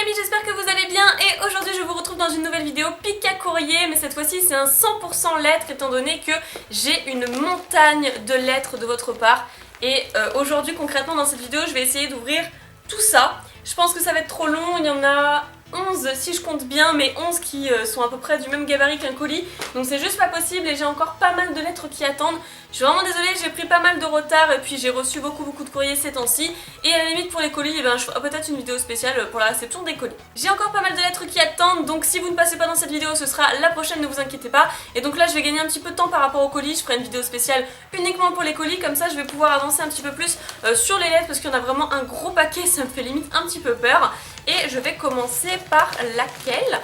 les amis, j'espère que vous allez bien et aujourd'hui je vous retrouve dans une nouvelle vidéo Pika Courrier, mais cette fois-ci c'est un 100% lettres étant donné que j'ai une montagne de lettres de votre part et aujourd'hui concrètement dans cette vidéo je vais essayer d'ouvrir tout ça. Je pense que ça va être trop long, il y en a 11 si je compte bien, mais 11 qui sont à peu près du même gabarit qu'un colis, donc c'est juste pas possible et j'ai encore pas mal de lettres qui attendent. Je suis vraiment désolée, j'ai pris pas mal de retard et puis j'ai reçu beaucoup de courriers ces temps-ci. Et à la limite pour les colis, eh ben, je ferai peut-être une vidéo spéciale pour la réception des colis. J'ai encore pas mal de lettres qui attendent, donc si vous ne passez pas dans cette vidéo, ce sera la prochaine, ne vous inquiétez pas. Et donc là, je vais gagner un petit peu de temps par rapport aux colis, je ferai une vidéo spéciale uniquement pour les colis, comme ça je vais pouvoir avancer un petit peu plus sur les lettres parce qu'il y en a vraiment un gros paquet, ça me fait limite un petit peu peur. Et je vais commencer par laquelle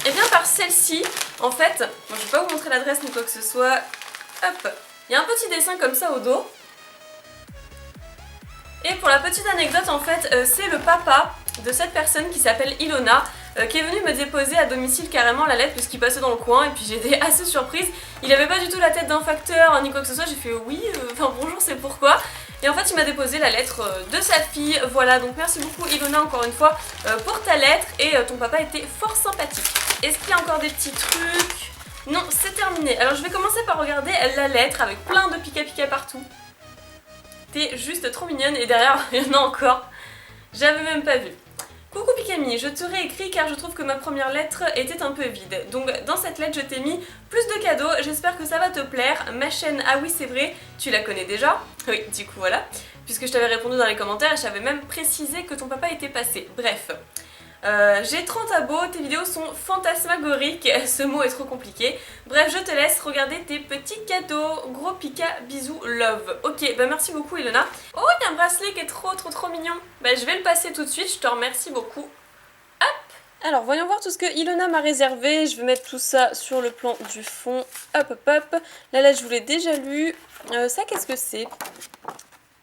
et bien par celle-ci. En fait, bon, je vais pas vous montrer l'adresse ni quoi que ce soit. Hop, il y a un petit dessin comme ça au dos. Et pour la petite anecdote, en fait, c'est le papa de cette personne qui s'appelle Ilona qui est venu me déposer à domicile carrément la lettre puisqu'il passait dans le coin et puis j'étais assez surprise. Il avait pas du tout la tête d'un facteur ni quoi que ce soit, j'ai fait oui, enfin bonjour, c'est pourquoi. Et en fait il m'a déposé la lettre de sa fille, voilà, donc merci beaucoup Ilona encore une fois pour ta lettre et ton papa était fort sympathique. Est-ce qu'il y a encore des petits trucs? Non, c'est terminé. Alors je vais commencer par regarder la lettre avec plein de Pika Pika partout. T'es juste trop mignonne et derrière il y en a encore. J'avais même pas vu. Coucou Pikami, je te réécris car je trouve que ma première lettre était un peu vide. Donc dans cette lettre je t'ai mis plus de cadeaux, j'espère que ça va te plaire. Ma chaîne, ah oui c'est vrai, tu la connais déjà? Oui, du coup voilà. Puisque je t'avais répondu dans les commentaires et je t'avais même précisé que ton papa était passé. Bref. J'ai 30 abos, tes vidéos sont fantasmagoriques, ce mot est trop compliqué. Bref, je te laisse regarder tes petits cadeaux. Gros Pika, bisous, love. Ok, bah merci beaucoup Ilona. Oh, il y a un bracelet qui est trop mignon. Bah je vais le passer tout de suite, je te remercie beaucoup. Hop. Alors voyons voir tout ce que Ilona m'a réservé. Je vais mettre tout ça sur le plan du fond. Hop. La lettre je vous l'ai déjà lue. Ça qu'est-ce que c'est?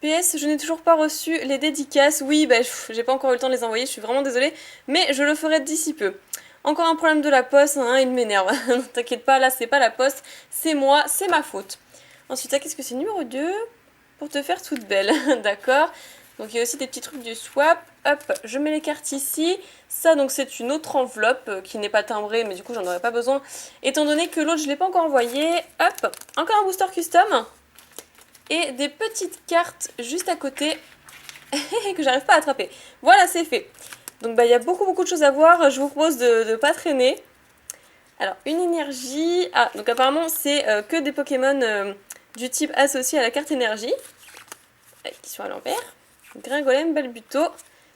PS, je n'ai toujours pas reçu les dédicaces. Oui, bah, j'ai pas encore eu le temps de les envoyer, je suis vraiment désolée, mais je le ferai d'ici peu. Encore un problème de la poste, hein, il m'énerve. T'inquiète pas, là c'est pas la poste, c'est moi, c'est ma faute. Ensuite, qu'est-ce que c'est? Numéro 2, pour te faire toute belle, d'accord. Donc il y a aussi des petits trucs du swap. Hop, je mets les cartes ici. Ça, donc c'est une autre enveloppe qui n'est pas timbrée, mais du coup j'en aurais pas besoin, étant donné que l'autre je l'ai pas encore envoyé. Hop, encore un booster custom. Et des petites cartes juste à côté que j'arrive pas à attraper. Voilà, c'est fait. Donc bah il y a beaucoup de choses à voir. Je vous propose de ne pas traîner. Alors, une énergie. Ah, donc apparemment c'est que des Pokémon du type associé à la carte énergie. Qui sont à l'envers. Gringolem, Balbuto.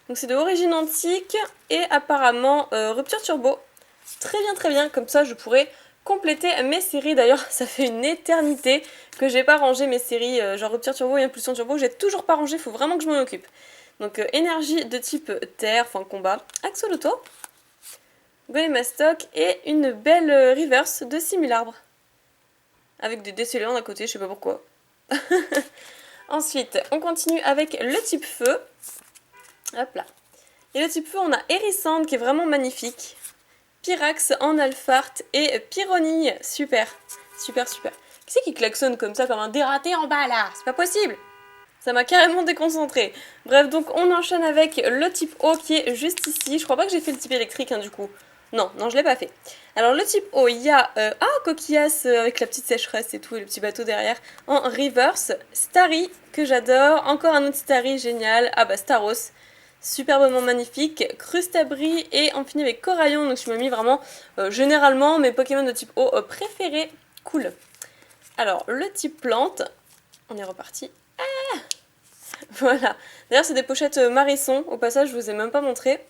Donc c'est de origine antique. Et apparemment rupture turbo. Très bien, comme ça je pourrais compléter mes séries. D'ailleurs ça fait une éternité que j'ai pas rangé mes séries genre rupture turbo et impulsion turbo, j'ai toujours pas rangé, faut vraiment que je m'en occupe. Donc énergie de type terre, enfin combat, Axolotl, Golemastoc et une belle reverse de Simularbre avec des Décéléons à côté, je sais pas pourquoi. Ensuite on continue avec le type feu. Hop là. Et le type feu on a Hérissande qui est vraiment magnifique, Pyrax en Alphart et Pyronille. Super. Qui c'est qui klaxonne comme ça comme un dératé en bas là? C'est pas possible. Ça m'a carrément déconcentré. Bref, donc on enchaîne avec le type eau qui est juste ici. Je crois pas que j'ai fait le type électrique du coup. Non, je l'ai pas fait. Alors le type eau, il y a Coquillas avec la petite sécheresse et tout et le petit bateau derrière en reverse. Starry que j'adore. Encore un autre Starry génial. Ah bah Staros. Superbement magnifique, Crustabri et on finit avec Coraillon, donc je me mis vraiment généralement mes Pokémon de type eau préférés. Cool. Alors le type plante, on est reparti. Ah voilà. D'ailleurs c'est des pochettes Marisson, au passage je vous ai même pas montré.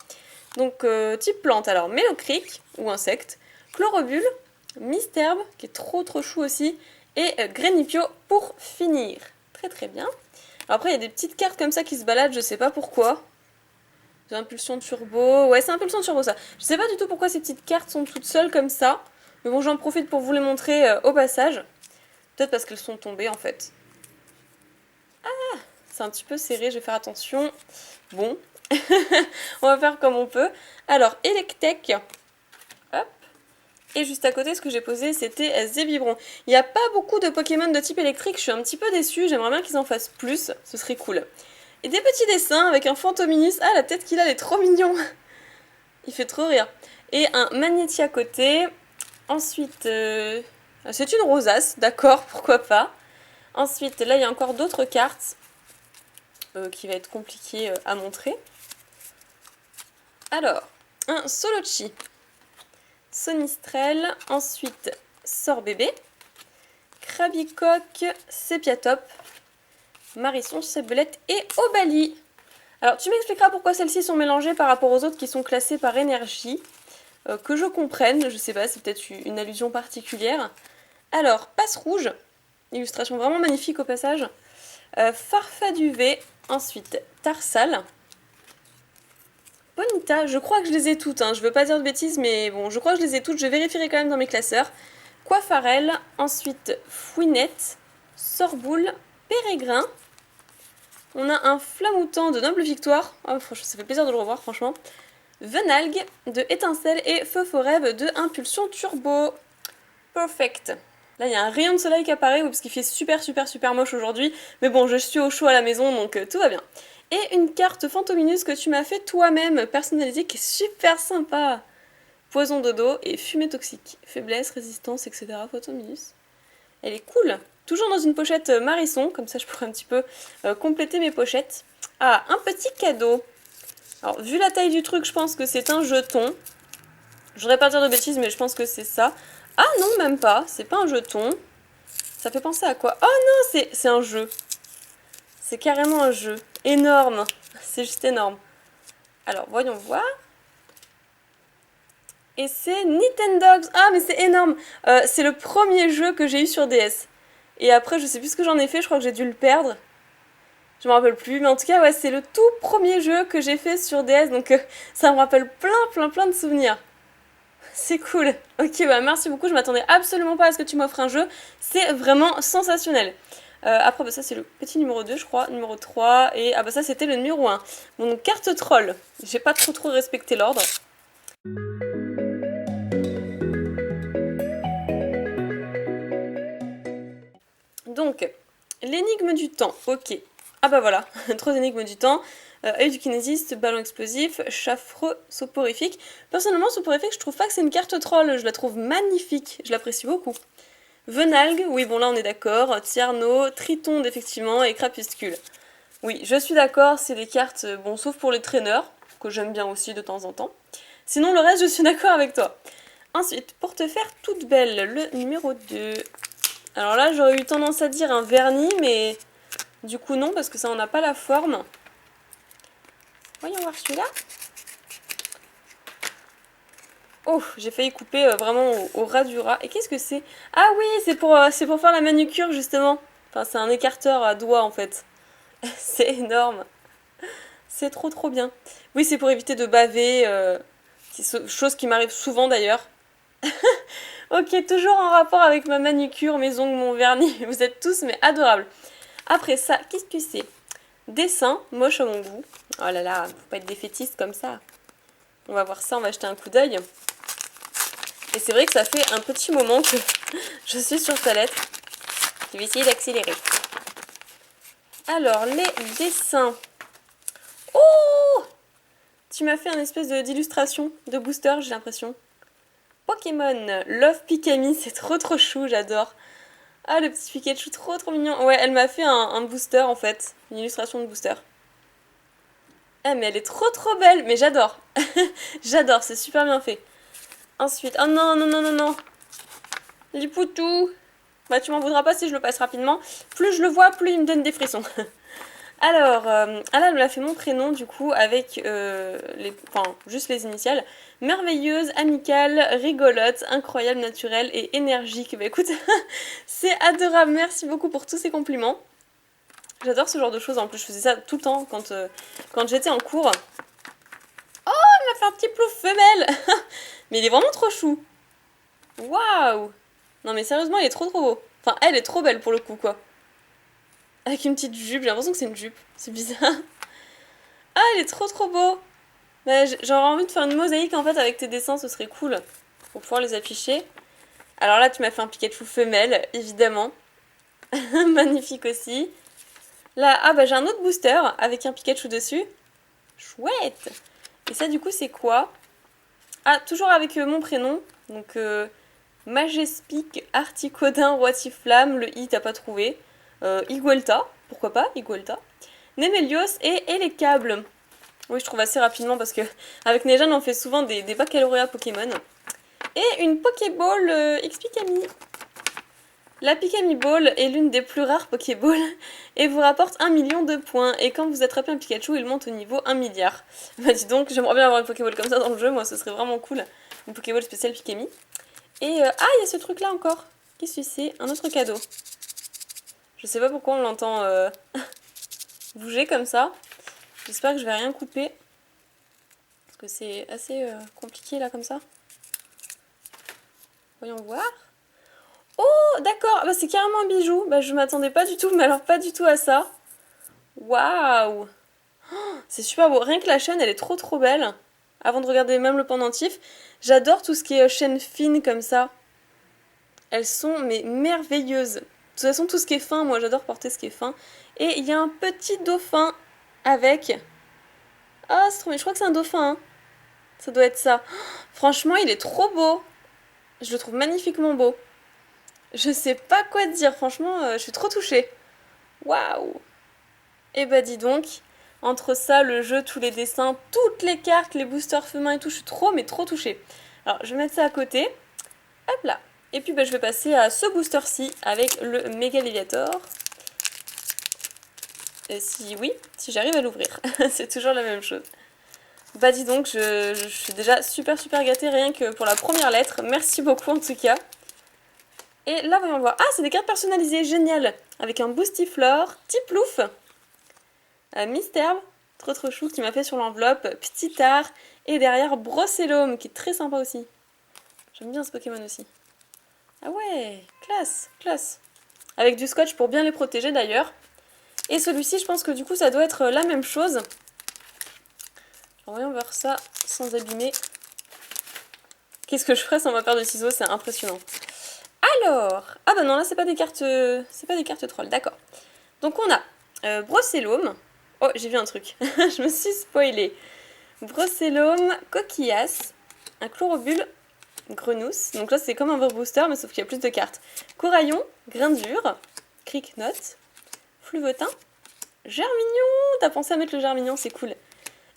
Donc type plante, alors Mélocric ou insecte, Chlorobule, Misterbe qui est trop chou aussi et Grenipio pour finir. Très bien. Alors après il y a des petites cartes comme ça qui se baladent, je sais pas pourquoi. Impulsion turbo, ouais c'est impulsion turbo ça. Je sais pas du tout pourquoi ces petites cartes sont toutes seules comme ça. Mais bon j'en profite pour vous les montrer au passage. Peut-être parce qu'elles sont tombées en fait. Ah, c'est un petit peu serré, je vais faire attention. Bon, on va faire comme on peut. Alors Electek, hop. Et juste à côté ce que j'ai posé c'était Zébibron. Il n'y a pas beaucoup de Pokémon de type électrique, je suis un petit peu déçue. J'aimerais bien qu'ils en fassent plus, ce serait cool. Et des petits dessins avec un Fantominus. Ah, la tête qu'il a, elle est trop mignon. Il fait trop rire. Et un Magnéti à côté. Ensuite, c'est une rosace, d'accord, pourquoi pas. Ensuite, là, il y a encore d'autres cartes qui va être compliqué à montrer. Alors, un Solochi, Sonistrel, ensuite Sorbébé, Krabicoque, Sépiatop, Marisson, Sebelette et Obali. Alors, tu m'expliqueras pourquoi celles-ci sont mélangées par rapport aux autres qui sont classées par énergie. Que je comprenne, je sais pas, c'est peut-être une allusion particulière. Alors, Passe Rouge, illustration vraiment magnifique au passage. Farfaduvet, ensuite Tarsal. Bonita, je crois que je les ai toutes, hein. Je veux pas dire de bêtises, mais bon, je crois que je les ai toutes, je vérifierai quand même dans mes classeurs. Coiffarel, ensuite Fouinette, Sorboule, Pérégrin. On a un Flamoutant de Noble Victoire, oh, ça fait plaisir de le revoir franchement. Venalgue de Étincelle et Feu Forêt de Impulsion Turbo. Perfect. Là, il y a un rayon de soleil qui apparaît, parce qu'il fait super moche aujourd'hui. Mais bon, je suis au chaud à la maison, donc tout va bien. Et une carte Fantominus que tu m'as fait toi-même, personnalisée, qui est super sympa. Poison dodo et fumée toxique. Faiblesse, résistance, etc. Fantominus. Elle est cool. Toujours dans une pochette Marisson, comme ça je pourrais un petit peu compléter mes pochettes. Ah, un petit cadeau. Alors, vu la taille du truc, je pense que c'est un jeton. Je voudrais pas dire de bêtises, mais je pense que c'est ça. Ah non, même pas. C'est pas un jeton. Ça fait penser à quoi? Oh non, c'est un jeu. C'est carrément un jeu. Énorme. C'est juste énorme. Alors, voyons voir. Et c'est Nintendogs. Ah, mais c'est énorme. C'est le premier jeu que j'ai eu sur DS. Et après, je sais plus ce que j'en ai fait. Je crois que j'ai dû le perdre. Je me rappelle plus. Mais en tout cas, ouais, c'est le tout premier jeu que j'ai fait sur DS. Donc, ça me rappelle plein de souvenirs. C'est cool. Ok, bah merci beaucoup. Je m'attendais absolument pas à ce que tu m'offres un jeu. C'est vraiment sensationnel. Après, bah, ça c'est le petit numéro 2, je crois. Numéro 3. Et ah bah ça c'était le numéro 1. Bon, donc carte troll. J'ai pas trop respecté l'ordre. Donc, l'énigme du temps. Ok. Ah bah voilà. 3 énigmes du temps. Œil du kinésiste, ballon explosif, chaffreux, soporifique. Personnellement, soporifique, je trouve pas que c'est une carte troll. Je la trouve magnifique. Je l'apprécie beaucoup. Venalgue, oui, bon là on est d'accord. Tierno, Tritonde, effectivement, et Crapuscule. Oui, je suis d'accord, c'est des cartes, bon, sauf pour les traîneurs, que j'aime bien aussi de temps en temps. Sinon, le reste, je suis d'accord avec toi. Ensuite, pour te faire toute belle, le numéro 2. Alors là, j'aurais eu tendance à dire un vernis, mais du coup non, parce que ça en a pas la forme. Voyons voir celui-là. Oh, j'ai failli couper vraiment au ras du ras. Et qu'est-ce que c'est? Ah oui, c'est pour faire la manucure, justement. Enfin, c'est un écarteur à doigts, en fait. C'est énorme. C'est trop bien. Oui, c'est pour éviter de baver. Chose qui m'arrive souvent, d'ailleurs. Ok, toujours en rapport avec ma manucure, mes ongles, mon vernis. Vous êtes tous, mais adorables. Après ça, qu'est-ce que c'est? Dessin, moche à mon goût. Oh là là, faut pas être défaitiste comme ça. On va voir ça, on va jeter un coup d'œil. Et c'est vrai que ça fait un petit moment que je suis sur ta lettre. Je vais essayer d'accélérer. Alors, les dessins. Oh! Tu m'as fait un espèce d'illustration de booster, j'ai l'impression. Pokémon Love Pikami, c'est trop chou, j'adore. Ah, le petit Pikachu, trop mignon. Ouais, elle m'a fait un booster, en fait. Une illustration de booster. Ah, mais elle est trop belle. Mais j'adore. J'adore, c'est super bien fait. Ensuite, oh non. Lipoutou. Bah, tu m'en voudras pas si je le passe rapidement. Plus je le vois, plus il me donne des frissons. Alors, là, elle me l'a fait mon prénom, du coup, avec juste les initiales. Merveilleuse, amicale, rigolote, incroyable, naturelle et énergique. Bah écoute, c'est adorable. Merci beaucoup pour tous ces compliments. J'adore ce genre de choses. En plus, je faisais ça tout le temps quand j'étais en cours. Oh, elle m'a fait un petit plouf femelle. Mais il est vraiment trop chou. Waouh. Non mais sérieusement, il est trop beau. Enfin, elle est trop belle pour le coup, quoi. Avec une petite jupe, j'ai l'impression que c'est une jupe. C'est bizarre. Ah, il est trop beau. Bah, j'aurais envie de faire une mosaïque en fait avec tes dessins, ce serait cool. Pour pouvoir les afficher. Alors là, tu m'as fait un Pikachu femelle, évidemment. Magnifique aussi. Là, ah bah j'ai un autre booster avec un Pikachu dessus. Chouette. Et ça du coup c'est quoi? Ah, toujours avec mon prénom. Donc Majespic, Articodin, Roitiflamme, le I t'as pas trouvé. Iguelta, pourquoi pas, Iguelta. Nemelios et Elekable. Oui, je trouve assez rapidement parce que avec Nejan on fait souvent des baccalauréats Pokémon. Et une Pokéball Xpikami. La Pikami Ball est l'une des plus rares Pokéballs et vous rapporte 1 million de points. Et quand vous attrapez un Pikachu, il monte au niveau 1 milliard. Bah dis donc, j'aimerais bien avoir une Pokéball comme ça dans le jeu, moi ce serait vraiment cool. Une Pokéball spéciale Pikami. Et ah, il y a ce truc là encore. Qu'est-ce que c'est? Un autre cadeau. Je sais pas pourquoi on l'entend bouger comme ça. J'espère que je vais rien couper. Parce que c'est assez compliqué là comme ça. Voyons voir. Oh, d'accord, bah, c'est carrément un bijou. Bah, je m'attendais pas du tout, mais alors pas du tout à ça. Waouh! C'est super beau. Rien que la chaîne, elle est trop belle. Avant de regarder même le pendentif, j'adore tout ce qui est chaîne fine comme ça. Elles sont mais merveilleuses. De toute façon, tout ce qui est fin, moi j'adore porter ce qui est fin. Et il y a un petit dauphin avec. Ah, c'est trop bien. Je crois que c'est un dauphin. Hein. Ça doit être ça. Franchement, il est trop beau. Je le trouve magnifiquement beau. Je sais pas quoi te dire, franchement, je suis trop touchée. Waouh! Et bah dis donc, entre ça, le jeu, tous les dessins, toutes les cartes, les boosters feux et tout, je suis mais trop touchée. Alors, je vais mettre ça à côté. Hop là. Et puis bah, je vais passer à ce booster-ci avec le Mégaliviator. Si j'arrive à l'ouvrir. C'est toujours la même chose. Bah dis donc, je suis déjà super gâtée rien que pour la première lettre. Merci beaucoup en tout cas. Et là, voyons voir. Ah, c'est des cartes personnalisées, génial. Avec un Boostiflore, Tiplouf, Misterve, trop chou, qui m'a fait sur l'enveloppe, Petit Art, et derrière Brossellum, qui est très sympa aussi. J'aime bien ce Pokémon aussi. Ah ouais, classe. Avec du scotch pour bien les protéger d'ailleurs. Et celui-ci, je pense que du coup, ça doit être la même chose. Alors, voyons voir ça sans abîmer. Qu'est-ce que je ferais sans ma paire de ciseaux, c'est impressionnant. Alors, ah bah non là c'est pas des cartes trolls, d'accord. Donc on a Brossellum. Oh j'ai vu un truc, je me suis spoilée. Brossellum, Coquillas, un Chlorobule, Grenousse. Donc là c'est comme un booster mais sauf qu'il y a plus de cartes. Coraillon, Grindure, Cricknote, Fluvetin, Germignon. T'as pensé à mettre le Germignon, c'est cool.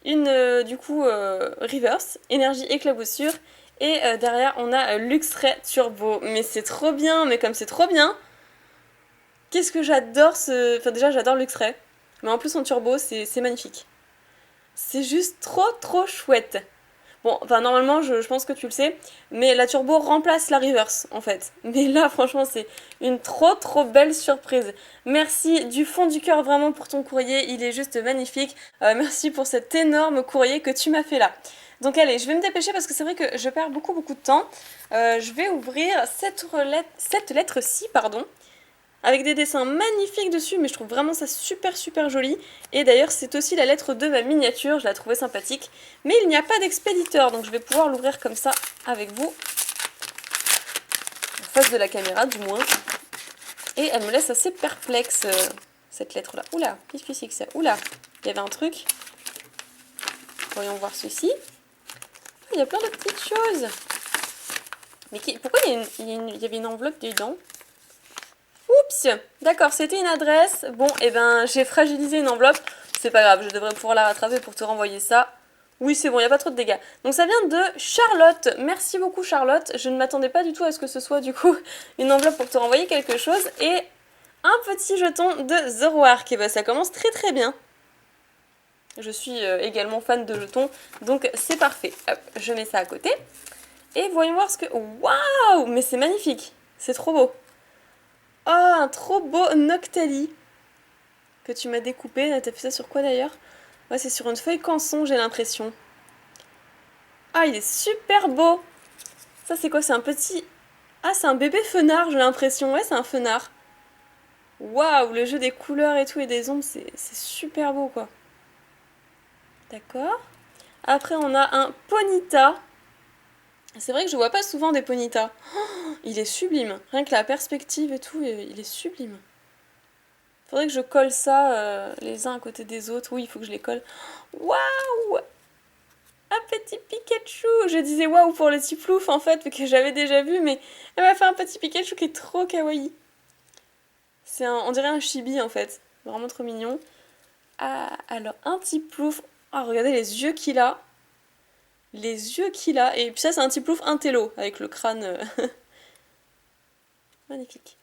Une du coup Reverse, Énergie Éclaboussure. Et derrière, on a Luxray Turbo. Mais c'est trop bien, mais comme c'est trop bien. Qu'est-ce que j'adore ce... Enfin déjà, j'adore Luxray. Mais en plus, en turbo, c'est magnifique. C'est juste trop chouette. Bon, enfin normalement, je pense que tu le sais. Mais la turbo remplace la reverse, en fait. Mais là, franchement, c'est une trop belle surprise. Merci du fond du cœur vraiment pour ton courrier. Il est juste magnifique. Merci pour cet énorme courrier que tu m'as fait là. Donc allez, je vais me dépêcher parce que c'est vrai que je perds beaucoup de temps. Je vais ouvrir cette lettre-ci, pardon, avec des dessins magnifiques dessus, mais je trouve vraiment ça super joli. Et d'ailleurs, c'est aussi la lettre de ma miniature, je la trouvais sympathique. Mais il n'y a pas d'expéditeur, donc je vais pouvoir l'ouvrir comme ça avec vous. En face de la caméra, du moins. Et elle me laisse assez perplexe, cette lettre-là. Oula, qu'est-ce que c'est que ça? Oula, il y avait un truc. Voyons voir ceci. Il y a plein de petites choses. Mais pourquoi il y avait une enveloppe dedans? Oups, d'accord, c'était une adresse. Bon, et ben j'ai fragilisé une enveloppe. C'est pas grave, je devrais pouvoir la rattraper pour te renvoyer ça. Oui, c'est bon, il n'y a pas trop de dégâts. Donc ça vient de Charlotte. Merci beaucoup Charlotte. Je ne m'attendais pas du tout à ce que ce soit du coup une enveloppe pour te renvoyer quelque chose. Et un petit jeton de Zoroark. Et ben ça commence très bien. Je suis également fan de jetons, donc c'est parfait. Hop, je mets ça à côté. Et voyons voir ce que... Waouh! Mais c'est magnifique. C'est trop beau. Oh, un trop beau Noctali que tu m'as découpé. T'as fait ça sur quoi d'ailleurs? Ouais, c'est sur une feuille canson, j'ai l'impression. Ah, il est super beau. Ça, c'est quoi? C'est un petit... Ah, c'est un bébé fenard, j'ai l'impression. Ouais, c'est un fenard. Waouh, le jeu des couleurs et tout et des ombres, c'est super beau, quoi. D'accord. Après, on a un Ponyta. C'est vrai que je vois pas souvent des Ponyta. Oh, il est sublime. Rien que la perspective et tout, il est sublime. Faudrait que je colle ça les uns à côté des autres. Oui, il faut que je les colle. Waouh! Un petit Pikachu! Je disais waouh pour le petit plouf en fait, que j'avais déjà vu, mais elle m'a fait un petit Pikachu qui est trop kawaii. On dirait un chibi en fait. Vraiment trop mignon. Ah, alors un petit plouf. Ah, regardez les yeux qu'il a. Les yeux qu'il a. Et puis ça, c'est un petit plouf intello, avec le crâne. Magnifique.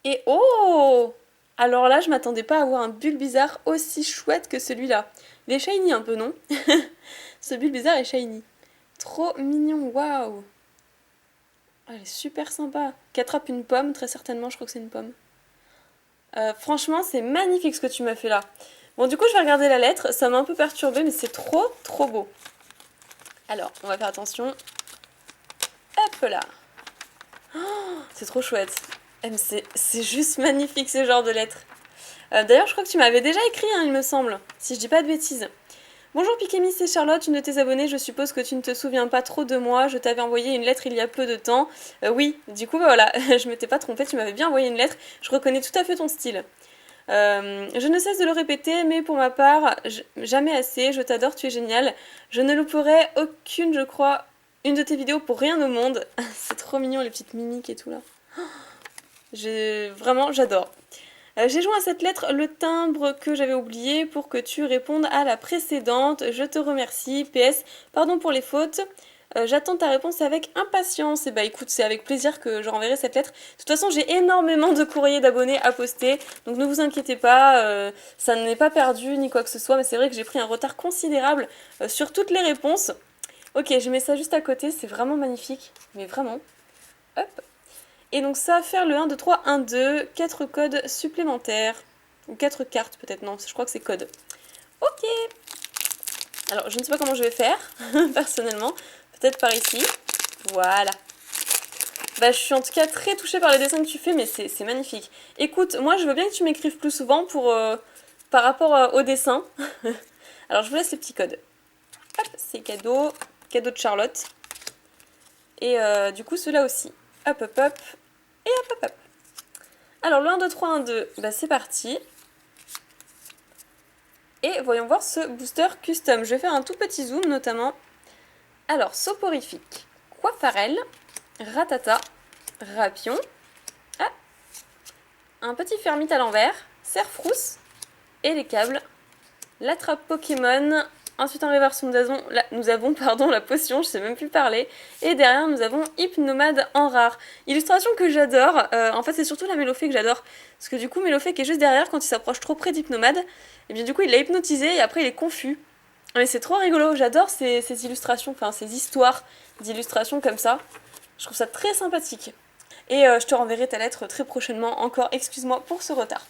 Et oh! Alors là, je m'attendais pas à avoir un Bulbizarre aussi chouette que celui-là. Il est shiny un peu, non? Ce Bulbizarre est shiny. Trop mignon, waouh! Ah, elle est super sympa. Qui attrape une pomme, très certainement, je crois que c'est une pomme. Franchement, c'est magnifique ce que tu m'as fait là. Bon, du coup, je vais regarder la lettre. Ça m'a un peu perturbée, mais c'est trop, trop beau. Alors, on va faire attention. Hop là. Oh, c'est trop chouette. C'est juste magnifique ce genre de lettres. D'ailleurs, je crois que tu m'avais déjà écrit, hein, il me semble, si je dis pas de bêtises. Bonjour Pikemi, c'est Charlotte, une de tes abonnées, je suppose que tu ne te souviens pas trop de moi, je t'avais envoyé une lettre il y a peu de temps. Oui, du coup, bah, voilà, je m'étais pas trompée, tu m'avais bien envoyé une lettre, je reconnais tout à fait ton style. Je ne cesse de le répéter, mais pour ma part, jamais assez, je t'adore, tu es génial. Je ne louperai aucune, je crois, une de tes vidéos pour rien au monde. C'est trop mignon, les petites mimiques et tout là. Vraiment, j'adore. J'ai joint à cette lettre le timbre que j'avais oublié pour que tu répondes à la précédente. Je te remercie. PS, pardon pour les fautes. J'attends ta réponse avec impatience. Et bah écoute, c'est avec plaisir que je renverrai cette lettre. De toute façon, j'ai énormément de courriers d'abonnés à poster. Donc ne vous inquiétez pas, ça n'est pas perdu ni quoi que ce soit. Mais c'est vrai que j'ai pris un retard considérable sur toutes les réponses. Ok, je mets ça juste à côté. C'est vraiment magnifique. Mais vraiment. Hop. Et donc ça va faire le 1, 2, 3, 1, 2, 4 codes supplémentaires. Ou 4 cartes peut-être, non, je crois que c'est code. Ok. Alors je ne sais pas comment je vais faire, personnellement. Peut-être par ici. Voilà. Bah je suis en tout cas très touchée par les dessins que tu fais, mais c'est magnifique. Écoute, moi je veux bien que tu m'écrives plus souvent par rapport au dessin. Alors je vous laisse les petits codes. Hop, c'est cadeau. Cadeau de Charlotte. Et du coup ceux-là aussi. Hop, hop, hop. Et hop, hop, hop. Alors, le 1, 2, 3, 1, 2, bah, c'est parti. Et voyons voir ce booster custom. Je vais faire un tout petit zoom, notamment. Alors, Soporifique, Coiffarel, Ratata, Rapion. Ah, un petit Fermite à l'envers, Serfrousse, et les câbles. L'attrape Pokémon. Ensuite, en réversion d'Azon, là, nous avons la potion, je sais même plus parler. Et derrière, nous avons Hypnomade en rare. Illustration que j'adore. En fait, c'est surtout la Mélofée que j'adore. Parce que du coup, Mélofée qui est juste derrière, quand il s'approche trop près d'Hypnomade, et bien du coup, il l'a hypnotisé et après, il est confus. Mais c'est trop rigolo. J'adore ces illustrations, enfin, ces histoires d'illustrations comme ça. Je trouve ça très sympathique. Et je te renverrai ta lettre très prochainement. Encore, excuse-moi pour ce retard.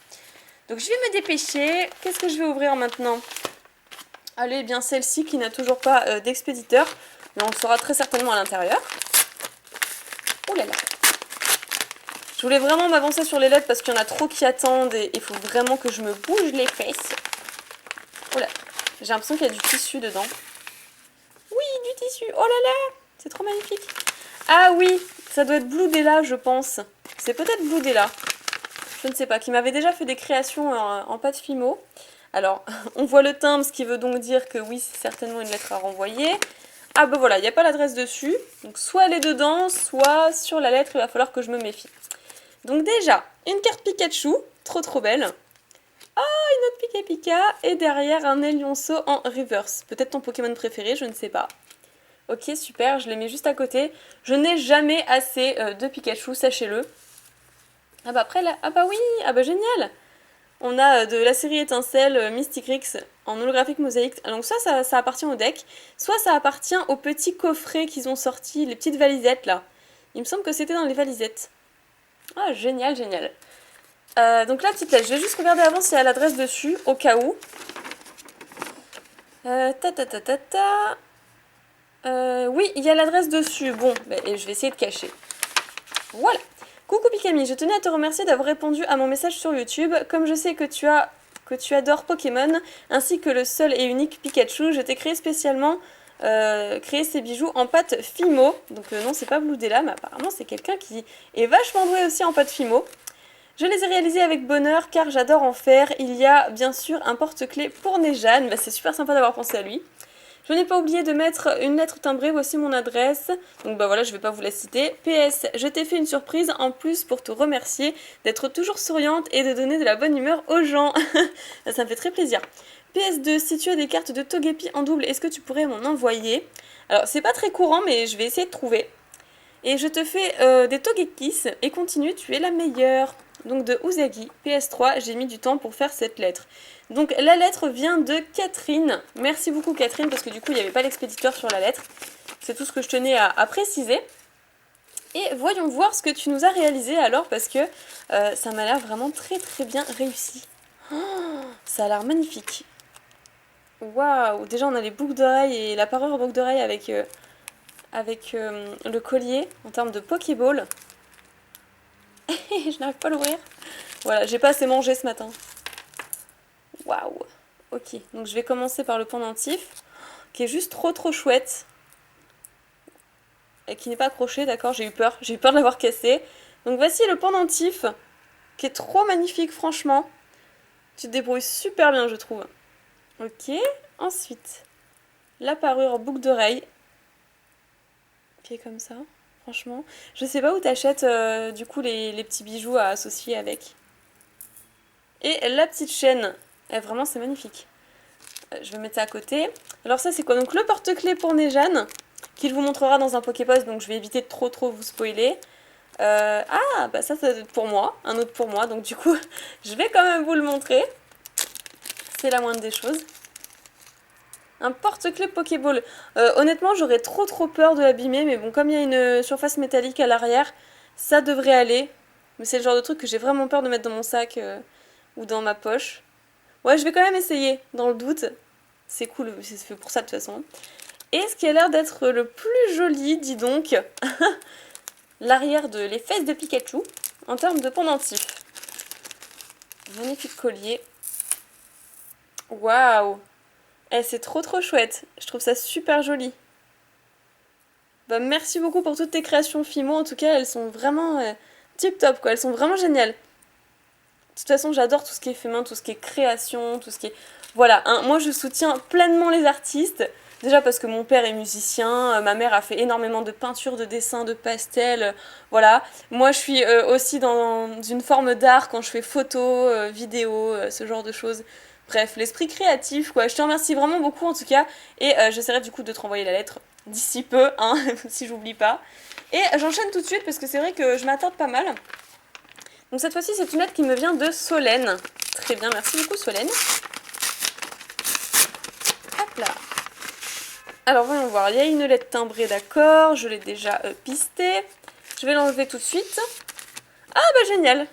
Donc, je vais me dépêcher. Qu'est-ce que je vais ouvrir maintenant ? Allez, bien celle-ci qui n'a toujours pas d'expéditeur, mais on le saura très certainement à l'intérieur. Oh là là. Je voulais vraiment m'avancer sur les lettres parce qu'il y en a trop qui attendent et il faut vraiment que je me bouge les fesses. Oh là, j'ai l'impression qu'il y a du tissu dedans. Oui, du tissu, oh là là, c'est trop magnifique. Ah oui, ça doit être Blue Della, je pense. C'est peut-être Blue Della. Je ne sais pas, qui m'avait déjà fait des créations en pâte Fimo. Alors, on voit le timbre, ce qui veut donc dire que oui, c'est certainement une lettre à renvoyer. Ah ben voilà, il n'y a pas l'adresse dessus. Donc soit elle est dedans, soit sur la lettre, il va falloir que je me méfie. Donc déjà, une carte Pikachu, trop trop belle. Ah, une autre Pika Pika, et derrière un Elionceau en reverse. Peut-être ton Pokémon préféré, je ne sais pas. Ok, super, je les mets juste à côté. Je n'ai jamais assez de Pikachu, sachez-le. Ah bah après, là, ah bah oui, ah bah génial. On a de la série Étincelle, Mystic Rix en holographique mosaïque. Donc ça appartient au deck. Soit ça appartient aux petits coffrets qu'ils ont sortis, les petites valisettes là. Il me semble que c'était dans les valisettes. Ah, génial, génial. Donc la petite lettre, je vais juste regarder avant s'il y a l'adresse dessus, au cas où. Oui, il y a l'adresse dessus. Bon, et je vais essayer de cacher. Voilà. Coucou Pikami, je tenais à te remercier d'avoir répondu à mon message sur YouTube. Comme je sais que tu adores Pokémon, ainsi que le seul et unique Pikachu, je t'ai créé spécialement ces bijoux en pâte Fimo. Donc non, c'est pas Blue Della, mais apparemment c'est quelqu'un qui est vachement doué aussi en pâte Fimo. Je les ai réalisés avec bonheur car j'adore en faire. Il y a bien sûr un porte-clés pour Nejane, bah, c'est super sympa d'avoir pensé à lui. Je n'ai pas oublié de mettre une lettre timbrée, voici mon adresse. Donc bah voilà, je vais pas vous la citer. PS, je t'ai fait une surprise en plus pour te remercier d'être toujours souriante et de donner de la bonne humeur aux gens. Ça me fait très plaisir. PS2, si tu as des cartes de Togepi en double, est-ce que tu pourrais m'en envoyer? Alors c'est pas très courant mais je vais essayer de trouver. Et je te fais des Togekiss et continue, tu es la meilleure. Donc de Usagi, PS3, j'ai mis du temps pour faire cette lettre. Donc la lettre vient de Catherine. Merci beaucoup Catherine parce que du coup il n'y avait pas l'expéditeur sur la lettre. C'est tout ce que je tenais à préciser. Et voyons voir ce que tu nous as réalisé alors parce que ça m'a l'air vraiment très très bien réussi. Oh, ça a l'air magnifique. Waouh, déjà on a les boucles d'oreilles et la parure boucle d'oreilles avec le collier en termes de Pokéball. Je n'arrive pas à l'ouvrir. Voilà, j'ai pas assez mangé ce matin. Waouh. Ok, donc je vais commencer par le pendentif, qui est juste trop trop chouette. Et qui n'est pas accroché, d'accord, j'ai eu peur de l'avoir cassé. Donc voici le pendentif, qui est trop magnifique franchement. Tu te débrouilles super bien je trouve. Ok, ensuite, la parure boucle d'oreille, qui est comme ça. Franchement, je sais pas où t'achètes du coup les petits bijoux à associer avec. Et la petite chaîne, vraiment c'est magnifique. Je vais mettre ça à côté. Alors ça c'est quoi? Donc le porte-clés pour Nejane, qu'il vous montrera dans un Poképost, donc je vais éviter de trop vous spoiler. Ah bah ça doit être pour moi, un autre pour moi, donc du coup je vais quand même vous le montrer. C'est la moindre des choses. Un porte-clés Pokéball. Honnêtement, j'aurais trop peur de l'abîmer, mais bon, comme il y a une surface métallique à l'arrière, ça devrait aller. Mais c'est le genre de truc que j'ai vraiment peur de mettre dans mon sac ou dans ma poche. Ouais, je vais quand même essayer, dans le doute. C'est cool, c'est fait pour ça de toute façon. Et ce qui a l'air d'être le plus joli, dis donc, l'arrière de les fesses de Pikachu, en termes de pendentif. Magnifique collier. Waouh! Eh, c'est trop chouette. Je trouve ça super joli. Bah, merci beaucoup pour toutes tes créations Fimo. En tout cas, elles sont vraiment tip top, quoi. Elles sont vraiment géniales. De toute façon, j'adore tout ce qui est fait main, tout ce qui est création, tout ce qui est... Voilà, hein, moi je soutiens pleinement les artistes. Déjà parce que mon père est musicien, ma mère a fait énormément de peinture, de dessin, de pastel, voilà. Moi je suis aussi dans une forme d'art quand je fais photos, vidéos, ce genre de choses. Bref, l'esprit créatif quoi. Je te remercie vraiment beaucoup en tout cas et j'essaierai du coup de te renvoyer la lettre d'ici peu, hein, si j'oublie pas. Et j'enchaîne tout de suite parce que c'est vrai que je m'attarde pas mal. Donc cette fois-ci c'est une lettre qui me vient de Solène. Très bien, merci beaucoup Solène. Hop là. Alors voyons voir, il y a une lettre timbrée, d'accord, je l'ai déjà pistée. Je vais l'enlever tout de suite. Ah bah génial.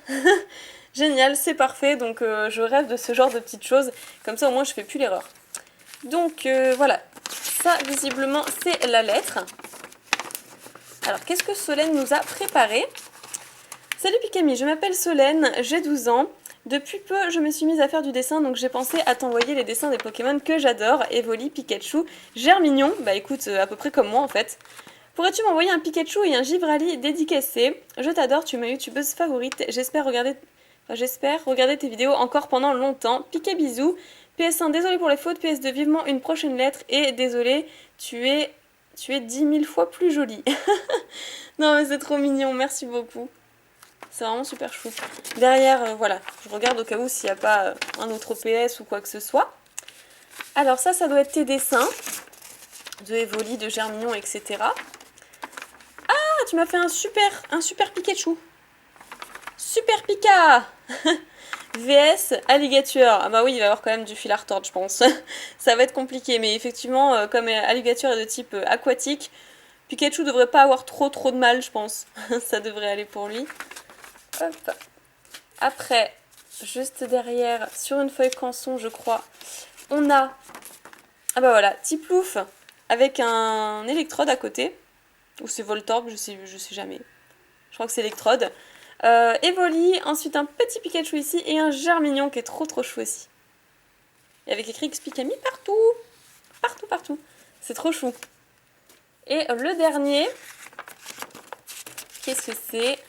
Génial, c'est parfait, donc je rêve de ce genre de petites choses. Comme ça au moins je fais plus l'erreur. Donc voilà, ça visiblement c'est la lettre. Alors qu'est-ce que Solène nous a préparé? Salut Pikami, je m'appelle Solène, j'ai 12 ans. Depuis peu, je me suis mise à faire du dessin, donc j'ai pensé à t'envoyer les dessins des Pokémon que j'adore, Evoli, Pikachu, Germignon, bah écoute, à peu près comme moi en fait. Pourrais-tu m'envoyer un Pikachu et un Givrali dédicacé? Je t'adore, tu es ma youtubeuse favorite, j'espère regarder tes vidéos encore pendant longtemps. Piqué bisous. PS1, désolé pour les fautes, PS2, vivement une prochaine lettre, et désolé, tu es 10 000 fois plus jolie. Non mais c'est trop mignon, merci beaucoup. C'est vraiment super chou. Derrière, voilà, je regarde au cas où s'il n'y a pas un autre OPS ou quoi que ce soit. Alors ça doit être tes dessins de Evoli, de Germignon, etc. Ah, tu m'as fait un super Pikachu. Super Pika. VS Alligator. Ah bah oui, il va y avoir quand même du fil à retordre, je pense. Ça va être compliqué, mais effectivement, comme Alligator est de type aquatique, Pikachu devrait pas avoir trop de mal, je pense. Ça devrait aller pour lui. Hop. Après, juste derrière, sur une feuille canson, je crois, on a... Ah bah voilà, Tiplouf avec un électrode à côté. Ou c'est Voltorb, je sais jamais. Je crois que c'est électrode. Evoli, ensuite un petit Pikachu ici et un Germignon qui est trop chou aussi. Et avec écrit Xpikami partout. Partout. C'est trop chou. Et le dernier, qu'est-ce que c'est?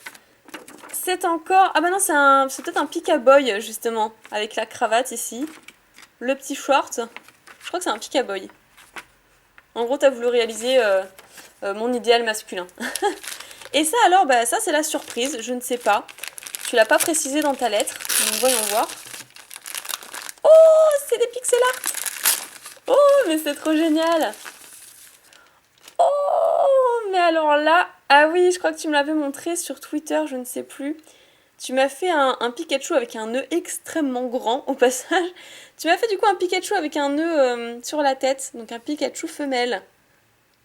c'est encore... Ah bah non, c'est peut-être un Pika-Boy, justement, avec la cravate ici. Le petit short. Je crois que c'est un Pika-Boy. En gros, t'as voulu réaliser mon idéal masculin. Et ça alors, bah ça c'est la surprise, je ne sais pas. Tu l'as pas précisé dans ta lettre, donc voyons voir. Oh, c'est des pixel art. Oh, mais c'est trop génial. Oh, mais alors là... Ah oui, je crois que tu me l'avais montré sur Twitter, je ne sais plus. Tu m'as fait un Pikachu avec un nœud extrêmement grand au passage. Tu m'as fait du coup un Pikachu avec un nœud sur la tête, donc un Pikachu femelle.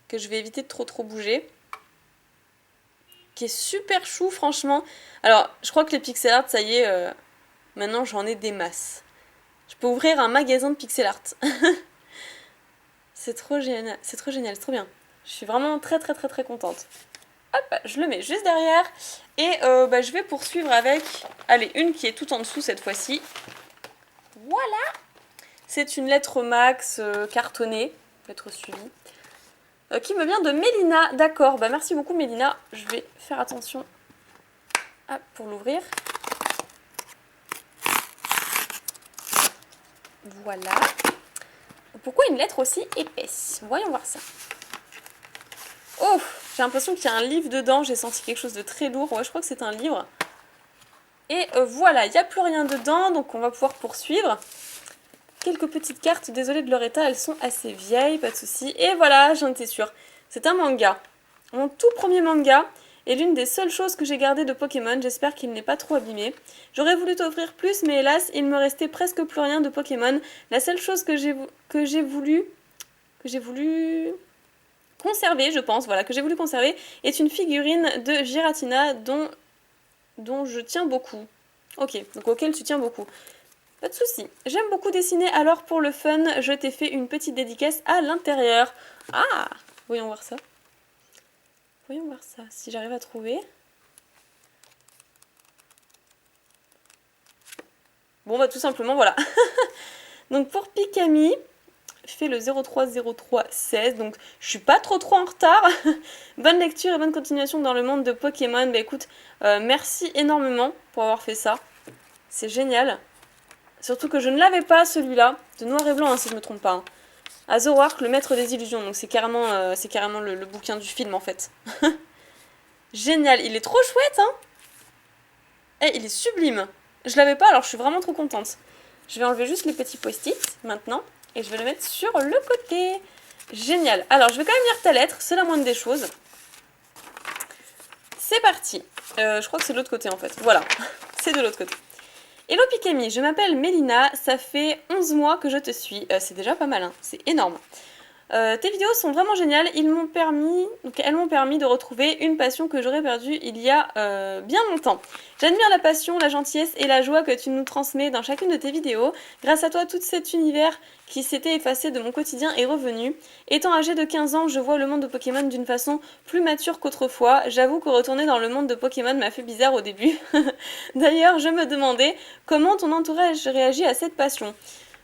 Que je vais éviter de trop bouger. Qui est super chou franchement. Alors, je crois que les pixel art, ça y est, maintenant j'en ai des masses. Je peux ouvrir un magasin de pixel art. C'est trop génial, c'est trop génial, c'est trop bien. Je suis vraiment très contente. Hop, je le mets juste derrière. Et bah, je vais poursuivre avec, allez, une qui est tout en dessous cette fois-ci. Voilà. C'est une lettre max cartonnée, lettre suivie. Qui me vient de Mélina, d'accord, bah merci beaucoup Mélina, je vais faire attention pour l'ouvrir. Voilà. Pourquoi une lettre aussi épaisse? Voyons voir ça. Oh, j'ai l'impression qu'il y a un livre dedans, j'ai senti quelque chose de très lourd, ouais je crois que c'est un livre. Et voilà, il n'y a plus rien dedans, donc on va pouvoir poursuivre. Quelques petites cartes, désolée de leur état, elles sont assez vieilles, pas de souci. Et voilà, j'en étais sûre. C'est un manga. Mon tout premier manga est l'une des seules choses que j'ai gardées de Pokémon. J'espère qu'il n'est pas trop abîmé. J'aurais voulu t'offrir plus, mais hélas, il me restait presque plus rien de Pokémon. La seule chose que j'ai voulu conserver, je pense, voilà, que j'ai voulu conserver, est une figurine de Giratina dont je tiens beaucoup. Ok, donc auquel tu tiens beaucoup. Pas de souci. J'aime beaucoup dessiner, alors pour le fun, je t'ai fait une petite dédicace à l'intérieur. Ah, voyons voir ça. Voyons voir ça, si j'arrive à trouver. Bon, bah tout simplement, voilà. Donc pour Pikami, fait le 030316, donc je suis pas trop en retard. Bonne lecture et bonne continuation dans le monde de Pokémon. Bah écoute, merci énormément pour avoir fait ça. C'est génial. Surtout que je ne l'avais pas celui-là, de noir et blanc hein, si je me trompe pas. Hein. Azorark, le maître des illusions, donc c'est carrément le bouquin du film en fait. Génial, il est trop chouette hein. Eh, il est sublime. Je l'avais pas alors je suis vraiment trop contente. Je vais enlever juste les petits post-it maintenant et je vais le mettre sur le côté. Génial. Alors je vais quand même lire ta lettre, c'est la moindre des choses. C'est parti. Je crois que c'est de l'autre côté en fait. Voilà, c'est de l'autre côté. Hello Pikami, je m'appelle Mélina, ça fait 11 mois que je te suis, c'est déjà pas mal, hein, c'est énorme. Tes vidéos sont vraiment géniales, elles m'ont permis de retrouver une passion que j'aurais perdue il y a bien longtemps. J'admire la passion, la gentillesse et la joie que tu nous transmets dans chacune de tes vidéos. Grâce à toi, tout cet univers qui s'était effacé de mon quotidien est revenu. Étant âgée de 15 ans, je vois le monde de Pokémon d'une façon plus mature qu'autrefois. J'avoue que retourner dans le monde de Pokémon m'a fait bizarre au début. D'ailleurs, je me demandais comment ton entourage réagit à cette passion.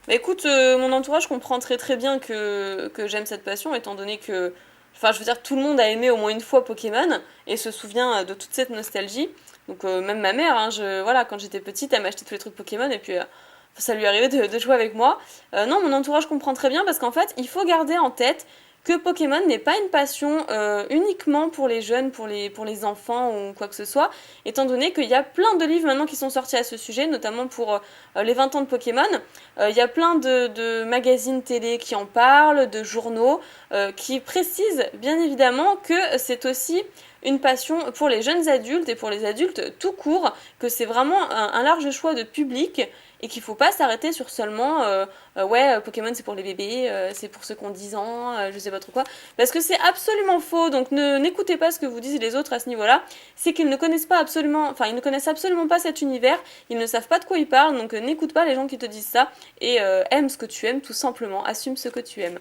Bah écoute, mon entourage comprend très bien que j'aime cette passion, étant donné que... Enfin, je veux dire, tout le monde a aimé au moins une fois Pokémon, et se souvient de toute cette nostalgie. Donc même ma mère, hein, voilà, quand j'étais petite, elle m'achetait tous les trucs Pokémon, et puis ça lui arrivait de jouer avec moi. Non, mon entourage comprend très bien, parce qu'en fait, il faut garder en tête que Pokémon n'est pas une passion uniquement pour les jeunes, pour les enfants ou quoi que ce soit, étant donné qu'il y a plein de livres maintenant qui sont sortis à ce sujet, notamment pour les 20 ans de Pokémon. Il y a plein de magazines télé qui en parlent, de journaux, qui précisent bien évidemment que c'est aussi une passion pour les jeunes adultes et pour les adultes tout court, que c'est vraiment un large choix de public et qu'il faut pas s'arrêter sur seulement ouais Pokémon c'est pour les bébés, c'est pour ceux qui ont 10 ans, je sais pas trop quoi, parce que c'est absolument faux. Donc n'écoutez pas ce que vous disent les autres à ce niveau-là, c'est qu'ils ne connaissent absolument pas cet univers, ils ne savent pas de quoi ils parlent, donc n'écoute pas les gens qui te disent ça et aime ce que tu aimes tout simplement, assume ce que tu aimes.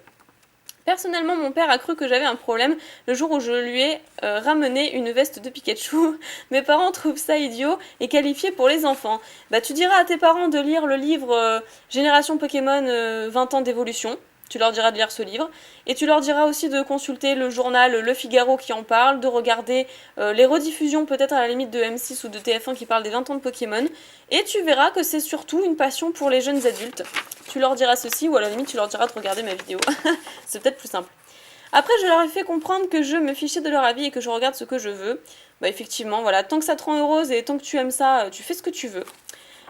Personnellement, mon père a cru que j'avais un problème le jour où je lui ai ramené une veste de Pikachu. Mes parents trouvent ça idiot et qualifié pour les enfants. Bah tu diras à tes parents de lire le livre Génération Pokémon 20 ans d'évolution. Tu leur diras de lire ce livre. Et tu leur diras aussi de consulter le journal Le Figaro qui en parle, de regarder les rediffusions peut-être à la limite de M6 ou de TF1 qui parlent des 20 ans de Pokémon. Et tu verras que c'est surtout une passion pour les jeunes adultes. Tu leur diras ceci ou à la limite tu leur diras de regarder ma vidéo. C'est peut-être plus simple. Après, je leur ai fait comprendre que je me fichais de leur avis et que je regarde ce que je veux. Bah effectivement, voilà, tant que ça te rend heureuse et tant que tu aimes ça, tu fais ce que tu veux.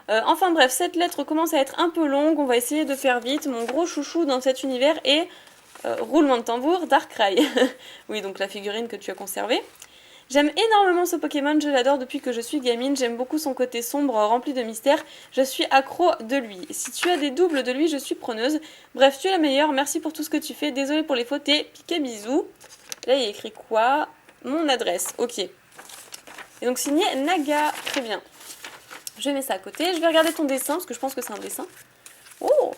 Enfin bref, cette lettre commence à être un peu longue, on va essayer de faire vite. Mon gros chouchou dans cet univers est, roulement de tambour, Darkrai. Oui, donc la figurine que tu as conservée. J'aime énormément ce Pokémon, je l'adore depuis que je suis gamine, j'aime beaucoup son côté sombre, rempli de mystères, je suis accro de lui. Si tu as des doubles de lui, je suis preneuse. Bref, tu es la meilleure, merci pour tout ce que tu fais, désolée pour les fautes et piqué bisous. Là, il y a écrit quoi? Mon adresse, ok. Et donc signé Naga, très bien. Je mets ça à côté, je vais regarder ton dessin, parce que je pense que c'est un dessin. Oh!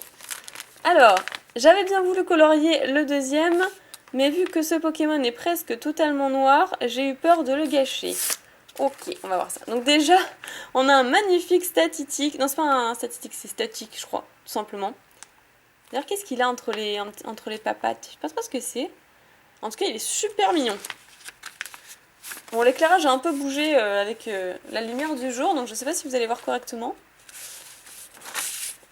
Alors, j'avais bien voulu colorier le deuxième, mais vu que ce Pokémon est presque totalement noir, j'ai eu peur de le gâcher. Ok, on va voir ça. Donc déjà, on a un magnifique statistique. Non, c'est pas un statistique, c'est statique, je crois, tout simplement. D'ailleurs, qu'est-ce qu'il a entre les papates? Je sais pas ce que c'est. En tout cas, il est super mignon. Bon, l'éclairage a un peu bougé avec la lumière du jour, donc je sais pas si vous allez voir correctement.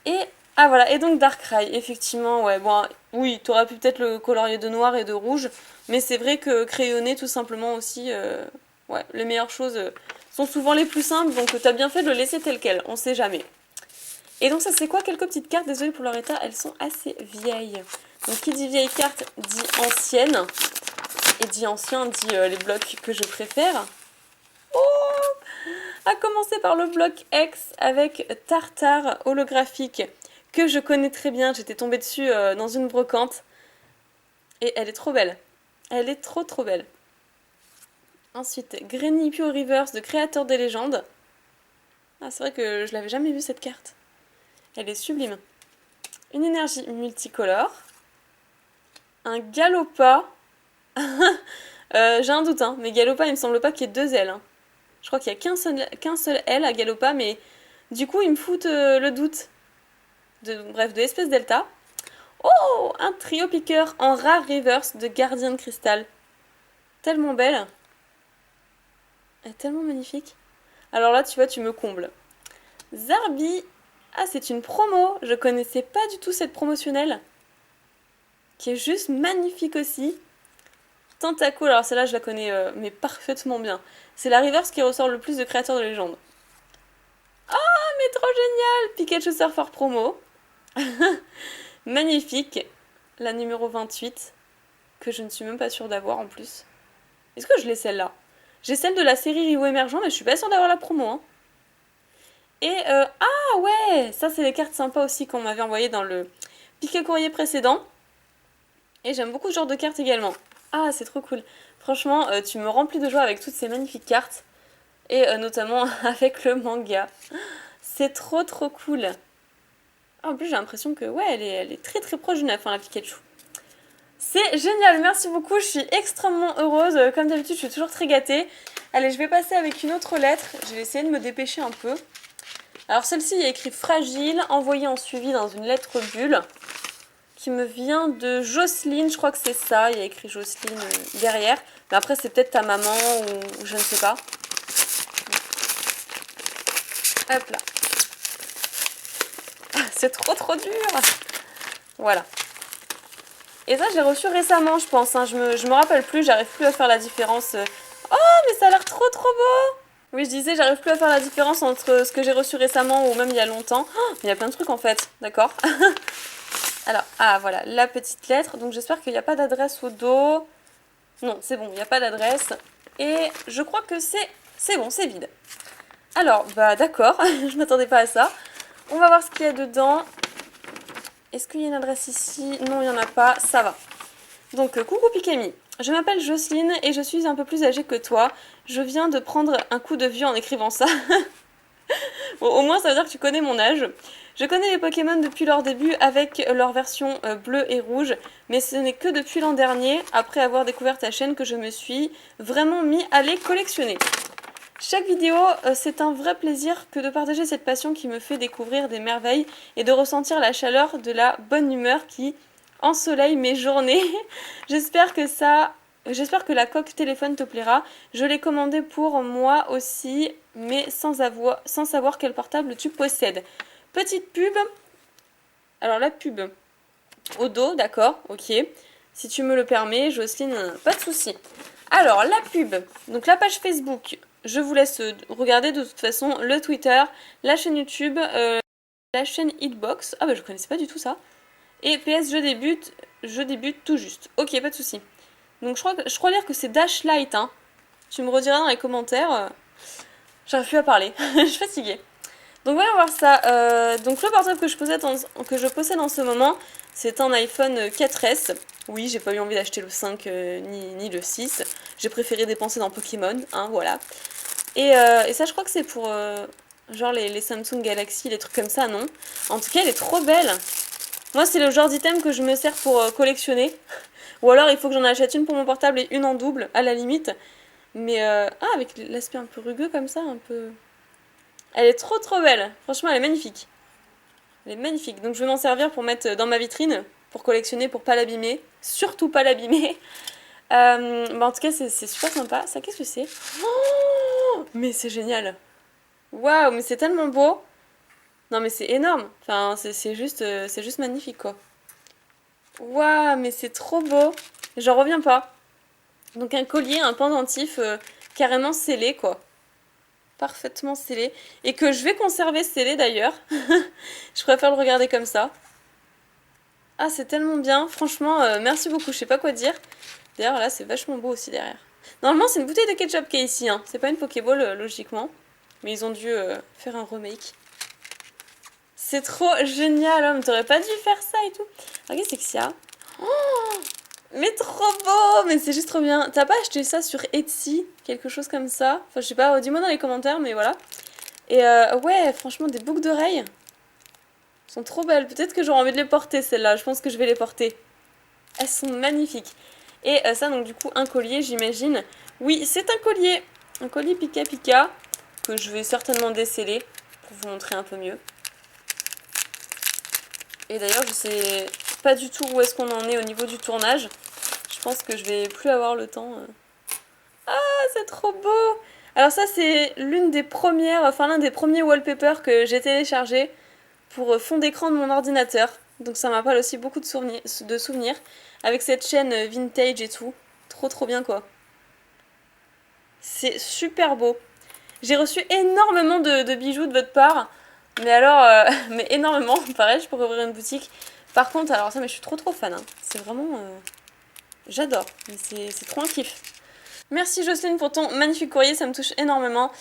Et... ah voilà, et donc Darkrai, effectivement, ouais, bon, oui, t'aurais pu peut-être le colorier de noir et de rouge, mais c'est vrai que crayonné tout simplement aussi, ouais, les meilleures choses sont souvent les plus simples, donc t'as bien fait de le laisser tel quel, on sait jamais. Et donc ça c'est quoi? Quelques petites cartes, désolée pour leur état, elles sont assez vieilles. Donc qui dit vieille carte dit ancienne, et dit ancien dit les blocs que je préfère. Oh! À commencer par le bloc X avec Tartare holographique, que je connais très bien, j'étais tombée dessus dans une brocante. Et elle est trop belle. Elle est trop belle. Ensuite, Greninpio Reverse de Créateur des légendes. Ah, c'est vrai que je l'avais jamais vue cette carte. Elle est sublime. Une énergie multicolore. Un Galopa. J'ai un doute, hein, mais Galopa, il me semble pas qu'il y ait deux ailes. Hein. Je crois qu'il y a qu'un seul aile à Galopa, mais du coup, il me fout le doute. Bref, de espèce delta. Oh, un trio piqueur en rare reverse de Gardien de Cristal. Tellement belle. Elle est tellement magnifique. Alors là, tu vois, tu me combles. Zarbi. Ah, c'est une promo. Je connaissais pas du tout cette promotionnelle. Qui est juste magnifique aussi. Tentacool. Alors celle-là, je la connais mais parfaitement bien. C'est la reverse qui ressort le plus de créateurs de légende. Oh, mais trop génial. Pikachu Surfer promo. Magnifique. La numéro 28. Que je ne suis même pas sûre d'avoir en plus. Est-ce que je l'ai celle-là? J'ai celle de la série Rio Émergent, mais je suis pas sûre d'avoir la promo. Hein. Et ah ouais, ça c'est les cartes sympas aussi qu'on m'avait envoyées dans le piquet courrier précédent. Et j'aime beaucoup ce genre de cartes également. Ah, c'est trop cool. Franchement, tu me remplis de joie avec toutes ces magnifiques cartes. Et notamment avec le manga. C'est trop cool. Ah, en plus, j'ai l'impression que ouais, elle est très proche du neuf, hein, la Pikachu. C'est génial, merci beaucoup, je suis extrêmement heureuse. Comme d'habitude, je suis toujours très gâtée. Allez, je vais passer avec une autre lettre. Je vais essayer de me dépêcher un peu. Alors celle-ci, il y a écrit fragile, envoyé en suivi dans une lettre bulle, qui me vient de Jocelyne, je crois que c'est ça. Il y a écrit Jocelyne derrière. Mais après, c'est peut-être ta maman ou je ne sais pas. Hop là. Ah, c'est trop dur. Voilà. Et ça, je l'ai reçu récemment, je pense. Hein. Je me rappelle plus, j'arrive plus à faire la différence. Oh, mais ça a l'air trop beau! Oui, je disais, j'arrive plus à faire la différence entre ce que j'ai reçu récemment ou même il y a longtemps. Oh, mais il y a plein de trucs en fait, d'accord. Alors, ah voilà, la petite lettre. Donc j'espère qu'il n'y a pas d'adresse au dos. Non, c'est bon, il n'y a pas d'adresse. Et je crois que c'est bon, c'est vide. Alors, bah d'accord, je m'attendais pas à ça. On va voir ce qu'il y a dedans. Est-ce qu'il y a une adresse ici? Non, il n'y en a pas, ça va. Donc, coucou Pikami. Je m'appelle Jocelyne et je suis un peu plus âgée que toi. Je viens de prendre un coup de vieux en écrivant ça. Bon, au moins, ça veut dire que tu connais mon âge. Je connais les Pokémon depuis leur début avec leur version bleue et rouge, mais ce n'est que depuis l'an dernier, après avoir découvert ta chaîne, que je me suis vraiment mis à les collectionner. Chaque vidéo, c'est un vrai plaisir que de partager cette passion qui me fait découvrir des merveilles et de ressentir la chaleur de la bonne humeur qui ensoleille mes journées. J'espère que ça... J'espère que la coque téléphone te plaira. Je l'ai commandé pour moi aussi, mais sans savoir quel portable tu possèdes. Petite pub. Alors la pub au dos, d'accord, ok. Si tu me le permets, Jocelyne, pas de souci. Alors la pub, donc la page Facebook, je vous laisse regarder de toute façon le Twitter, la chaîne YouTube, la chaîne Hitbox. Ah bah je connaissais pas du tout ça. Et PS je débute tout juste. Ok, pas de souci. Donc je crois lire que c'est Dash Light, hein. Tu me rediras dans les commentaires. J'arrive plus à parler, je suis fatiguée. Donc voyons voir ça. Donc le portable que je possède en ce moment, c'est un iPhone 4S. Oui, j'ai pas eu envie d'acheter le 5 ni le 6. J'ai préféré dépenser dans Pokémon, hein, voilà. Et ça, je crois que c'est pour genre les Samsung Galaxy, les trucs comme ça, non? En tout cas, elle est trop belle. Moi, c'est le genre d'item que je me sers pour collectionner. Ou alors, il faut que j'en achète une pour mon portable et une en double, à la limite. Mais, avec l'aspect un peu rugueux comme ça, un peu... Elle est trop trop belle. Franchement, elle est magnifique. Elle est magnifique. Donc, je vais m'en servir pour mettre dans ma vitrine, pour collectionner, pour pas l'abîmer. Surtout pas l'abîmer. Bah, en tout cas, c'est super sympa. Ça, qu'est-ce que c'est? Oh, mais c'est génial. Waouh, mais c'est tellement beau. Non, mais c'est énorme. Enfin, c'est juste magnifique, quoi. Waouh, mais c'est trop beau. J'en reviens pas. Donc un collier, un pendentif carrément scellé, quoi. Parfaitement scellé. Et que je vais conserver scellé, d'ailleurs. Je préfère le regarder comme ça. Ah, c'est tellement bien. Franchement, merci beaucoup. Je sais pas quoi dire. D'ailleurs, là, c'est vachement beau aussi derrière. Normalement, c'est une bouteille de ketchup qui est ici, hein. C'est pas une Pokéball, logiquement. Mais ils ont dû faire un remake. C'est trop génial, hein. T'aurais pas dû faire ça et tout. Regarde, c'est que ça. Oh, mais trop beau. Mais c'est juste trop bien. T'as pas acheté ça sur Etsy? Quelque chose comme ça? Enfin, je sais pas, dis-moi dans les commentaires, mais voilà. Et ouais, franchement, des boucles d'oreilles. Sont trop belles. Peut-être que j'aurai envie de les porter, celles-là. Je pense que je vais les porter. Elles sont magnifiques. Et ça, donc du coup, un collier, j'imagine. Oui, c'est un collier. Un collier Pika Pika. Que je vais certainement déceler. Pour vous montrer un peu mieux. Et d'ailleurs, je sais pas du tout où est-ce qu'on en est au niveau du tournage. Je pense que je vais plus avoir le temps. Ah, c'est trop beau! Alors ça, c'est l'un des premiers wallpapers que j'ai téléchargé pour fond d'écran de mon ordinateur. Donc ça m'appelle aussi beaucoup de souvenirs. Avec cette chaîne vintage et tout. Trop trop bien, quoi. C'est super beau. J'ai reçu énormément de bijoux de votre part. Mais alors, mais énormément. Pareil, je pourrais ouvrir une boutique. Par contre, alors ça, mais je suis trop trop fan, hein. C'est vraiment... j'adore. Mais c'est trop un kiff. Merci Jocelyne pour ton magnifique courrier, ça me touche énormément.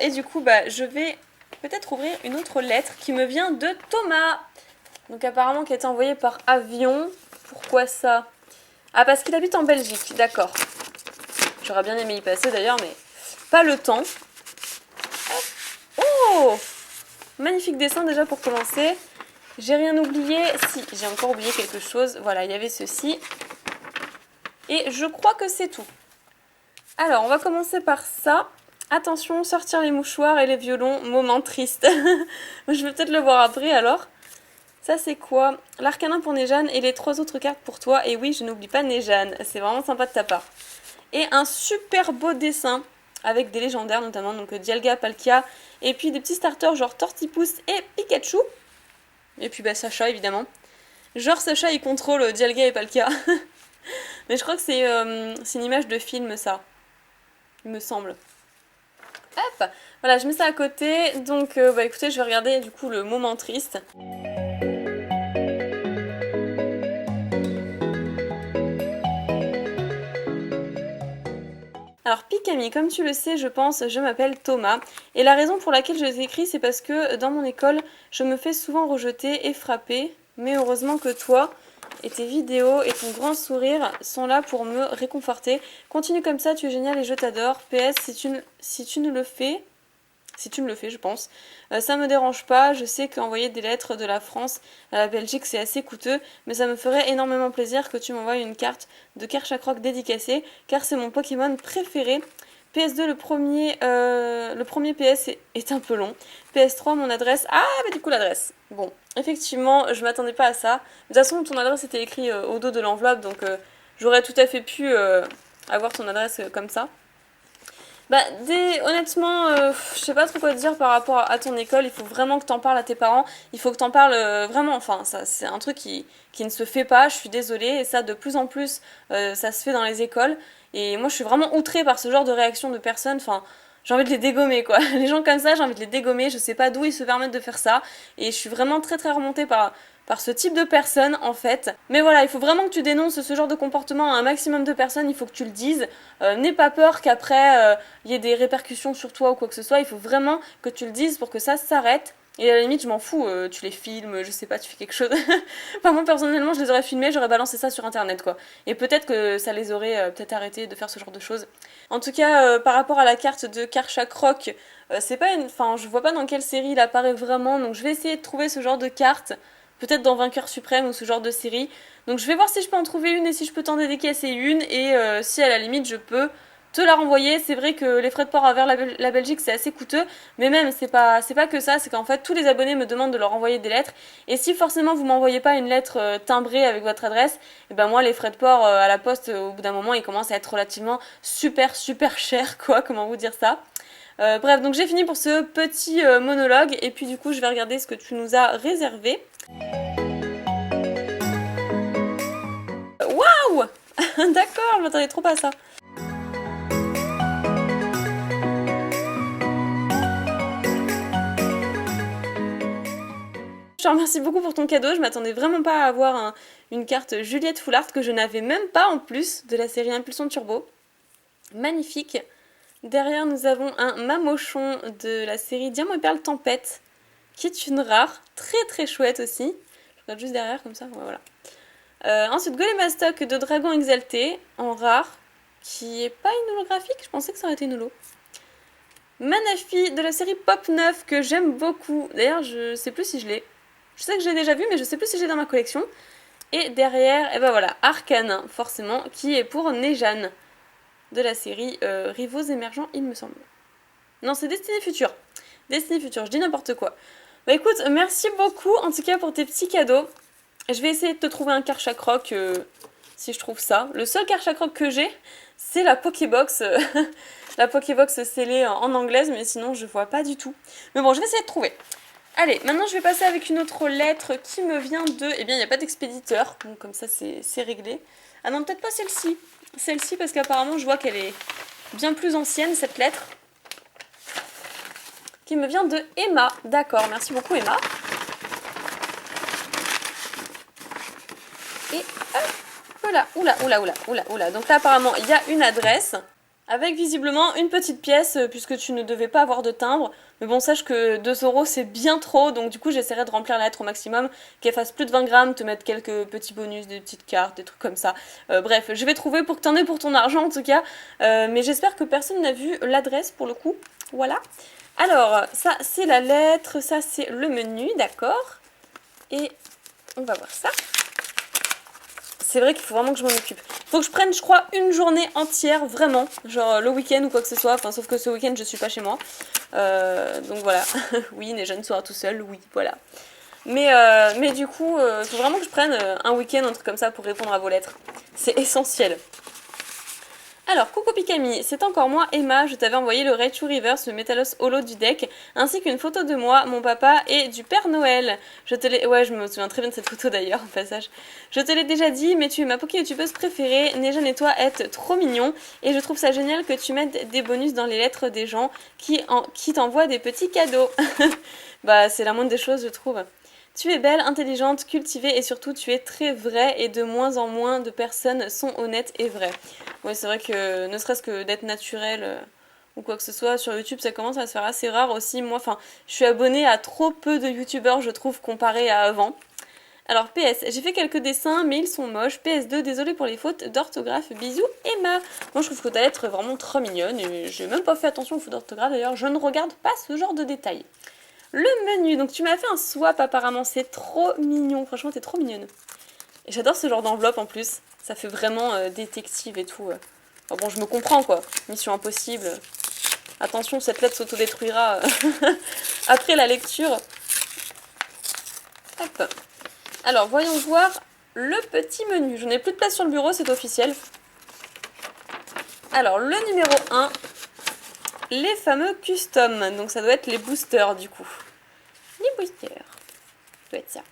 Et du coup, bah, je vais peut-être ouvrir une autre lettre qui me vient de Thomas. Donc apparemment qui a été envoyée par avion. Pourquoi ça? Ah, parce qu'il habite en Belgique, d'accord. J'aurais bien aimé y passer d'ailleurs, mais pas le temps. Oh! Magnifique dessin déjà pour commencer. J'ai rien oublié. Si, j'ai encore oublié quelque chose. Voilà, il y avait ceci. Et je crois que c'est tout. Alors, on va commencer par ça. Attention, sortir les mouchoirs et les violons. Moment triste. Je vais peut-être le voir après alors. Ça, c'est quoi? L'arcanin pour Nejane et les 3 autres cartes pour toi. Et oui, je n'oublie pas Nejane. C'est vraiment sympa de ta part. Et un super beau dessin avec des légendaires notamment. Donc Dialga, Palkia. Et puis des petits starters genre Tortipousse et Pikachu. Et puis bah Sacha évidemment. Genre Sacha il contrôle Dialga et Palkia. Mais je crois que c'est une image de film ça. Il me semble. Hop, voilà, je mets ça à côté. Donc bah écoutez, je vais regarder du coup le moment triste. Alors Pikami, comme tu le sais, je m'appelle Thomas. Et la raison pour laquelle je t'écris, c'est parce que dans mon école, je me fais souvent rejeter et frapper. Mais heureusement que toi et tes vidéos et ton grand sourire sont là pour me réconforter. Continue comme ça, tu es génial et je t'adore. PS, si tu ne le fais, je pense, ça me dérange pas. Je sais qu'envoyer des lettres de la France à la Belgique, c'est assez coûteux, mais ça me ferait énormément plaisir que tu m'envoies une carte de Kerchakroc dédicacée, car c'est mon Pokémon préféré. PS2, le premier PS est un peu long. PS3, mon adresse... Ah, bah du coup l'adresse. Bon, Effectivement, je m'attendais pas à ça. De toute façon, ton adresse était écrite au dos de l'enveloppe, donc j'aurais tout à fait pu avoir ton adresse comme ça. Bah, honnêtement, je sais pas trop quoi te dire par rapport à ton école. Il faut vraiment que t'en parles à tes parents. Il faut que t'en parles vraiment. Enfin, ça, c'est un truc qui ne se fait pas. Je suis désolée. Et ça, de plus en plus, ça se fait dans les écoles. Et moi, je suis vraiment outrée par ce genre de réaction de personnes. Enfin, j'ai envie de les dégommer, quoi. Les gens comme ça, j'ai envie de les dégommer. Je sais pas d'où ils se permettent de faire ça. Et je suis vraiment très très remontée par ce type de personnes en fait. Mais voilà, il faut vraiment que tu dénonces ce genre de comportement à un maximum de personnes, il faut que tu le dises. N'aie pas peur qu'après il y ait des répercussions sur toi ou quoi que ce soit, il faut vraiment que tu le dises pour que ça s'arrête. Et à la limite, je m'en fous, tu les filmes, je sais pas, tu fais quelque chose. Enfin, moi personnellement, je les aurais filmés, j'aurais balancé ça sur internet quoi. Et peut-être que ça les aurait peut-être arrêté de faire ce genre de choses. En tout cas, par rapport à la carte de Karchak Rock, c'est pas une. Enfin, je vois pas dans quelle série il apparaît vraiment, donc je vais essayer de trouver ce genre de carte. Peut-être dans Vainqueur Suprême ou ce genre de série. Donc je vais voir si je peux en trouver une et si je peux t'en dédicacer une. Et si à la limite je peux te la renvoyer. C'est vrai que les frais de port envers la Belgique c'est assez coûteux. Mais même c'est pas que ça. C'est qu'en fait tous les abonnés me demandent de leur envoyer des lettres. Et si forcément vous m'envoyez pas une lettre timbrée avec votre adresse, et ben moi les frais de port à la poste au bout d'un moment ils commencent à être relativement super chers quoi. Comment vous dire ça. Bref, donc j'ai fini pour ce petit monologue et puis du coup je vais regarder ce que tu nous as réservé. Waouh. D'accord, je m'attendais trop pas à ça. Je te remercie beaucoup pour ton cadeau, je m'attendais vraiment pas à avoir une carte Juliette Foulard que je n'avais même pas en plus de la série Impulsion Turbo. Magnifique. Derrière nous avons un Mamochon de la série Diamant et Perle Tempête, qui est une rare, très très chouette aussi. Je regarde juste derrière comme ça, ouais, voilà. Ensuite, Golémastoc de Dragon Exalté, en rare, qui est pas une holographique, je pensais que ça aurait été une holo. Manafi de la série Pop 9 que j'aime beaucoup. D'ailleurs, je sais plus si je l'ai. Je sais que je l'ai déjà vu, mais je sais plus si j'ai dans ma collection. Et derrière, et ben voilà, Arcane, forcément, qui est pour Nejane de la série Rivaux émergents, il me semble. Non, c'est Destinée Future. Destinée Future, je dis n'importe quoi. Bah écoute, merci beaucoup en tout cas pour tes petits cadeaux. Je vais essayer de te trouver un Karchak Rock si je trouve ça. Le seul Karchak Rock que j'ai, c'est la Pokébox. La Pokébox scellée en anglaise, mais sinon je vois pas du tout. Mais bon, je vais essayer de trouver. Allez, maintenant je vais passer avec une autre lettre qui me vient de... Eh bien, il n'y a pas d'expéditeur, donc comme ça c'est réglé. Ah non, peut-être pas celle-ci. Celle-ci parce qu'apparemment je vois qu'elle est bien plus ancienne, cette lettre. Qui me vient de Emma. D'accord, merci beaucoup Emma. Et hop, voilà, oula. Donc là apparemment il y a une adresse avec visiblement une petite pièce puisque tu ne devais pas avoir de timbre. Mais bon, sache que 2 € c'est bien trop, donc du coup j'essaierai de remplir la lettre au maximum, qu'elle fasse plus de 20 grammes, te mettre quelques petits bonus, des petites cartes, des trucs comme ça. Bref, je vais trouver pour que t'en aies pour ton argent en tout cas, mais j'espère que personne n'a vu l'adresse pour le coup. Voilà. Alors, ça c'est la lettre, ça c'est le menu, d'accord. Et on va voir ça. C'est vrai qu'il faut vraiment que je m'en occupe. Faut que je prenne, je crois, une journée entière, vraiment. Genre le week-end ou quoi que ce soit. Enfin, sauf que ce week-end, je suis pas chez moi. Donc voilà. Oui, Nejane sera tout seul, oui, voilà. Mais du coup, faut vraiment que je prenne un week-end, un truc comme ça, pour répondre à vos lettres. C'est essentiel. Alors, coucou Pikami, c'est encore moi, Emma, je t'avais envoyé le Raichu Reverse, le Metalos Holo du deck, ainsi qu'une photo de moi, mon papa et du Père Noël. Ouais, je me souviens très bien de cette photo d'ailleurs, au passage. Je te l'ai déjà dit, mais tu es ma Poké-youtubeuse préférée, Nejane et toi êtes trop mignons, et je trouve ça génial que tu mettes des bonus dans les lettres des gens qui t'envoient des petits cadeaux. Bah, c'est la moindre des choses, je trouve. Tu es belle, intelligente, cultivée et surtout tu es très vraie et de moins en moins de personnes sont honnêtes et vraies. Ouais, c'est vrai que ne serait-ce que d'être naturel ou quoi que ce soit sur YouTube, ça commence à se faire assez rare aussi. Moi, enfin, je suis abonnée à trop peu de youtubeurs, je trouve, comparé à avant. Alors, PS, j'ai fait quelques dessins, mais ils sont moches. PS2, désolée pour les fautes d'orthographe. Bisous, Emma. Moi, je trouve que ta lettre est vraiment trop mignonne et j'ai même pas fait attention aux fautes d'orthographe. D'ailleurs, je ne regarde pas ce genre de détails. Le menu, donc tu m'as fait un swap apparemment, c'est trop mignon, franchement t'es trop mignonne. Et j'adore ce genre d'enveloppe en plus, ça fait vraiment détective et tout. Enfin bon, je me comprends quoi, mission impossible. Attention, cette lettre s'autodétruira après la lecture. Hop. Alors, voyons voir le petit menu. Je n'ai plus de place sur le bureau, c'est officiel. Alors, le numéro 1, les fameux custom. Donc, ça doit être les boosters, du coup. Les boosters. Ça doit être ça.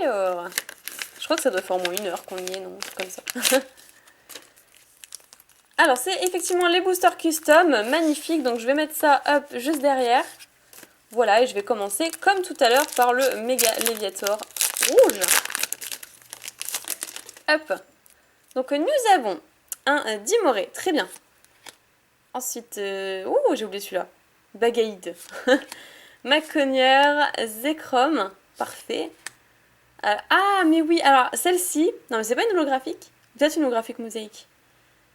Alors, je crois que ça doit faire au moins 1 heure qu'on y est, non? Comme ça. Alors, c'est effectivement les boosters custom, magnifiques. Donc, je vais mettre ça, hop, juste derrière. Voilà, et je vais commencer, comme tout à l'heure, par le Méga Léviator rouge. Hop. Donc, nous avons un Dimoré, très bien. Ensuite, ouh, j'ai oublié celui-là. Bagaïde. Maconière, Zekrom, parfait. Ah, mais oui, alors, celle-ci, non, mais c'est pas une holographique? Peut-être une holographique mosaïque.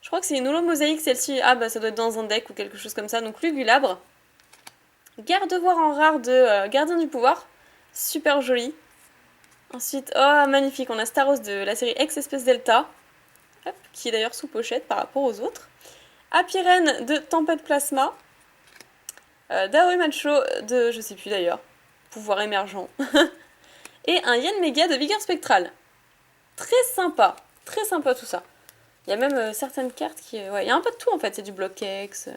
Je crois que c'est une holo mosaïque, celle-ci. Ah, bah, ça doit être dans un deck ou quelque chose comme ça. Donc, Lugulabre. Garde-voir en rare de Gardien du Pouvoir. Super joli. Ensuite, oh, magnifique. On a Staros de la série X-Espèce Delta. Hop, qui est d'ailleurs sous pochette par rapport aux autres. Apirène de Tempête Plasma. Daoe Macho de, je sais plus d'ailleurs, Pouvoir Émergent. Et un Yen Mega de Vigueur Spectrale. Très sympa tout ça. Il y a même certaines cartes qui... ouais, il y a un peu de tout en fait, c'est du Block-X,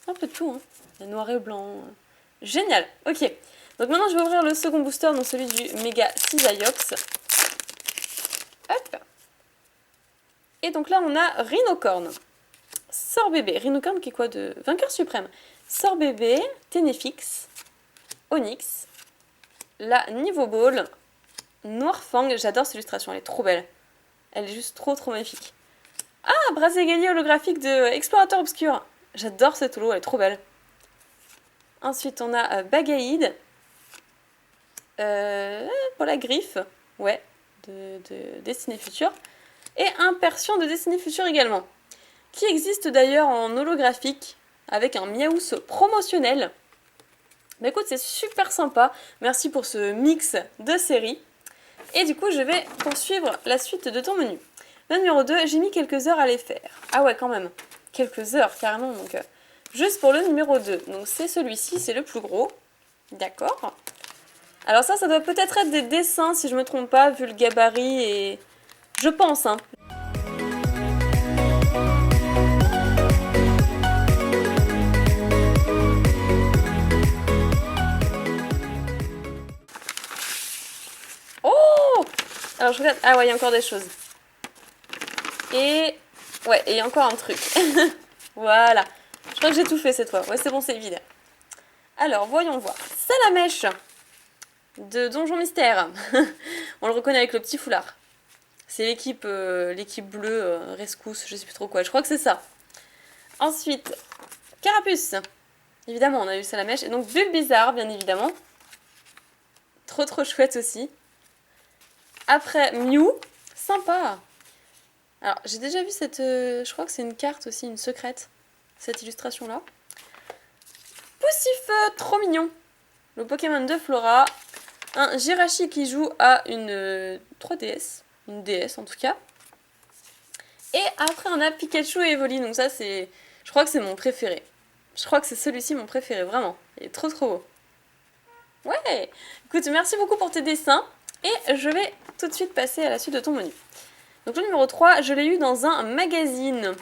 un peu de tout. Hein. Il y a noir et blanc. Génial, ok. Donc maintenant je vais ouvrir le second booster, donc celui du Mega Cisaiox. Hop. Et donc là on a Rhinocorn. Sort bébé. Rhinocorn qui est quoi de... Vainqueur suprême. Sort bébé, Ténéfix, Onyx, la Niveau Ball, Noirfang. J'adore cette illustration, elle est trop belle. Elle est juste trop magnifique. Ah, Braségali holographique de Explorateur Obscur. J'adore cette holo, elle est trop belle. Ensuite, on a Bagaïde. Pour la griffe. Ouais, de Destinée Future. Et un Persian de Destinée Future également. Qui existe d'ailleurs en holographique. Avec un Miaous promotionnel. Bah écoute, c'est super sympa. Merci pour ce mix de séries. Et du coup, je vais poursuivre la suite de ton menu. Le numéro 2, j'ai mis quelques heures à les faire. Ah ouais, quand même. Quelques heures, carrément. Donc, juste pour le numéro 2. Donc, c'est celui-ci, c'est le plus gros. D'accord. Alors ça doit peut-être être des dessins, si je me trompe pas, vu le gabarit et... Je pense, hein. Oh! Alors, je regarde... Ah ouais, il y a encore des choses. Et... ouais, et il y a encore un truc. Voilà. Je crois que j'ai tout fait cette fois. Ouais, c'est bon, c'est vide. Alors, voyons voir. Salamèche de Donjon Mystère. On le reconnaît avec le petit foulard. C'est l'équipe bleue, Rescousse, je sais plus trop quoi. Je crois que c'est ça. Ensuite, Carapuce. Évidemment, on a eu Salamèche. Et donc, Bulbizarre, bien évidemment. Trop chouette aussi. Après, Mew. Sympa. Alors, j'ai déjà vu cette... je crois que c'est une carte aussi, une secrète. Cette illustration-là. Poussif, trop mignon. Le Pokémon de Flora. Un Jirachi qui joue à une 3DS. Une DS en tout cas. Et après, on a Pikachu et Evoli. Donc ça, c'est... Je crois que c'est mon préféré. Je crois que c'est celui-ci mon préféré, vraiment. Il est trop beau. Ouais. Écoute, merci beaucoup pour tes dessins. Et je vais tout de suite passer à la suite de ton menu. Donc le numéro 3, je l'ai eu dans un magazine.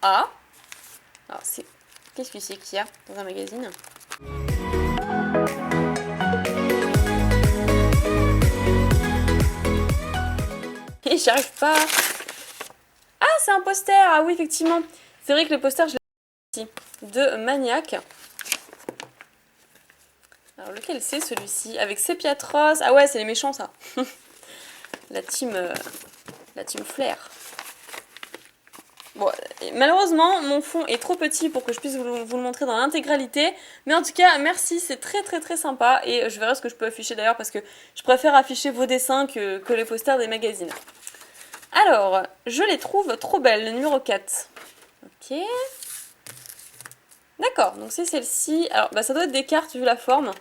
Ah. Alors c'est... Qu'est-ce que c'est qu'il y a dans un magazine? Et j'y arrive pas. Ah, c'est un poster. Ah oui, effectivement. C'est vrai que le poster, je l'ai ici. De Maniac. Alors lequel c'est celui-ci? Avec Sepiatros. Ah ouais, c'est les méchants ça. La team Flair. Bon, malheureusement, mon fond est trop petit pour que je puisse vous le montrer dans l'intégralité. Mais en tout cas, merci, c'est très sympa. Et je verrai ce que je peux afficher d'ailleurs parce que je préfère afficher vos dessins que les posters des magazines. Alors, je les trouve trop belles, le numéro 4. Ok. D'accord, donc c'est celle-ci. Alors, bah, ça doit être des cartes vu la forme.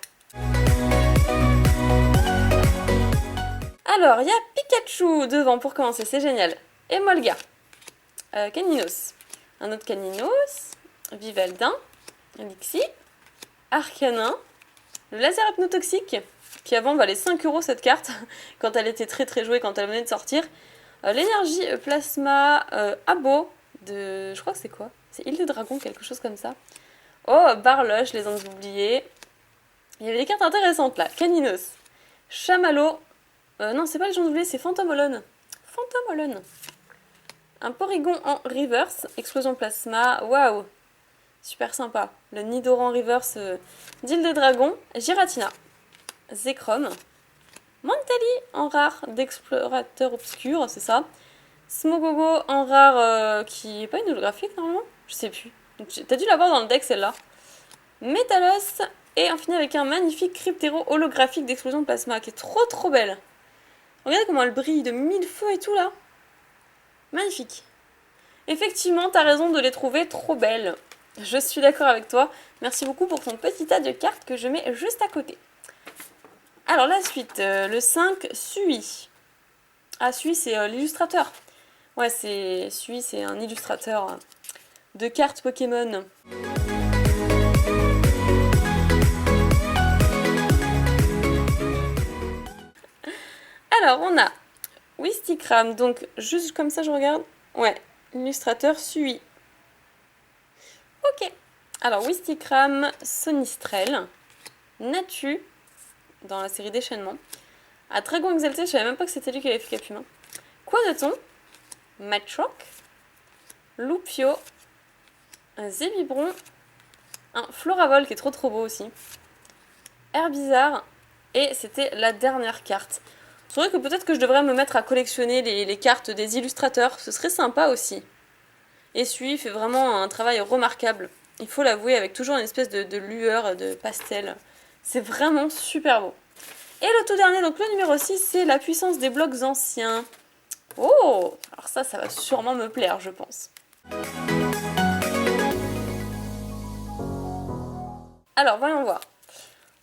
Alors, il y a Pikachu devant pour commencer, c'est génial. Et Molga. Caninos. Un autre Caninos. Vivaldin. Elixir. Arcanin. Le laser hypnotoxique, qui avant valait 5 € cette carte, quand elle était très très jouée, quand elle venait de sortir. L'énergie plasma Abo, de... je crois que c'est quoi? C'est Île des Dragons, quelque chose comme ça. Oh, Barlush, les ondes oubliées. Il y avait des cartes intéressantes là. Caninos. Chamallow. Non, c'est pas les gens oubliés, c'est Phantomolone. Phantomolone. Un Porygon en reverse. Explosion plasma. Waouh. Super sympa. Le Nidoran reverse d'Île des Dragons. Giratina. Zekrom. Mantali en rare d'explorateur obscur, c'est ça. Smogogo en rare qui est pas une holographique normalement. Je sais plus. T'as dû l'avoir dans le deck celle-là. Metalos. Et on finit avec un magnifique Cryptero holographique d'explosion plasma qui est trop trop belle. Regardez comment elle brille de 1000 feux et tout là. Magnifique. Effectivement, t'as raison de les trouver trop belles. Je suis d'accord avec toi. Merci beaucoup pour ton petit tas de cartes que je mets juste à côté. Alors la suite, le 5, Sui. Ah, Sui c'est l'illustrateur. Ouais, Sui c'est un illustrateur de cartes Pokémon. Alors on a Wistikram, donc juste comme ça je regarde. Ouais, illustrateur Sui. Ok. Alors Wistikram, Sonistrel, Natu, dans la série déchaînement. À Dragon Exalté, je savais même pas que c'était lui qui avait fait Capumin. Quadoton, Matrock, Lupio, un Zébibron, un Floravol qui est trop trop beau aussi, Herbizarre, et c'était la dernière carte. C'est vrai que peut-être que je devrais me mettre à collectionner les cartes des illustrateurs, ce serait sympa aussi. Et celui fait vraiment un travail remarquable. Il faut l'avouer, avec toujours une espèce de lueur, de pastel. C'est vraiment super beau. Et le tout dernier, donc le numéro 6, c'est la puissance des blocs anciens. Oh! Alors ça va sûrement me plaire, je pense. Alors, voyons voir.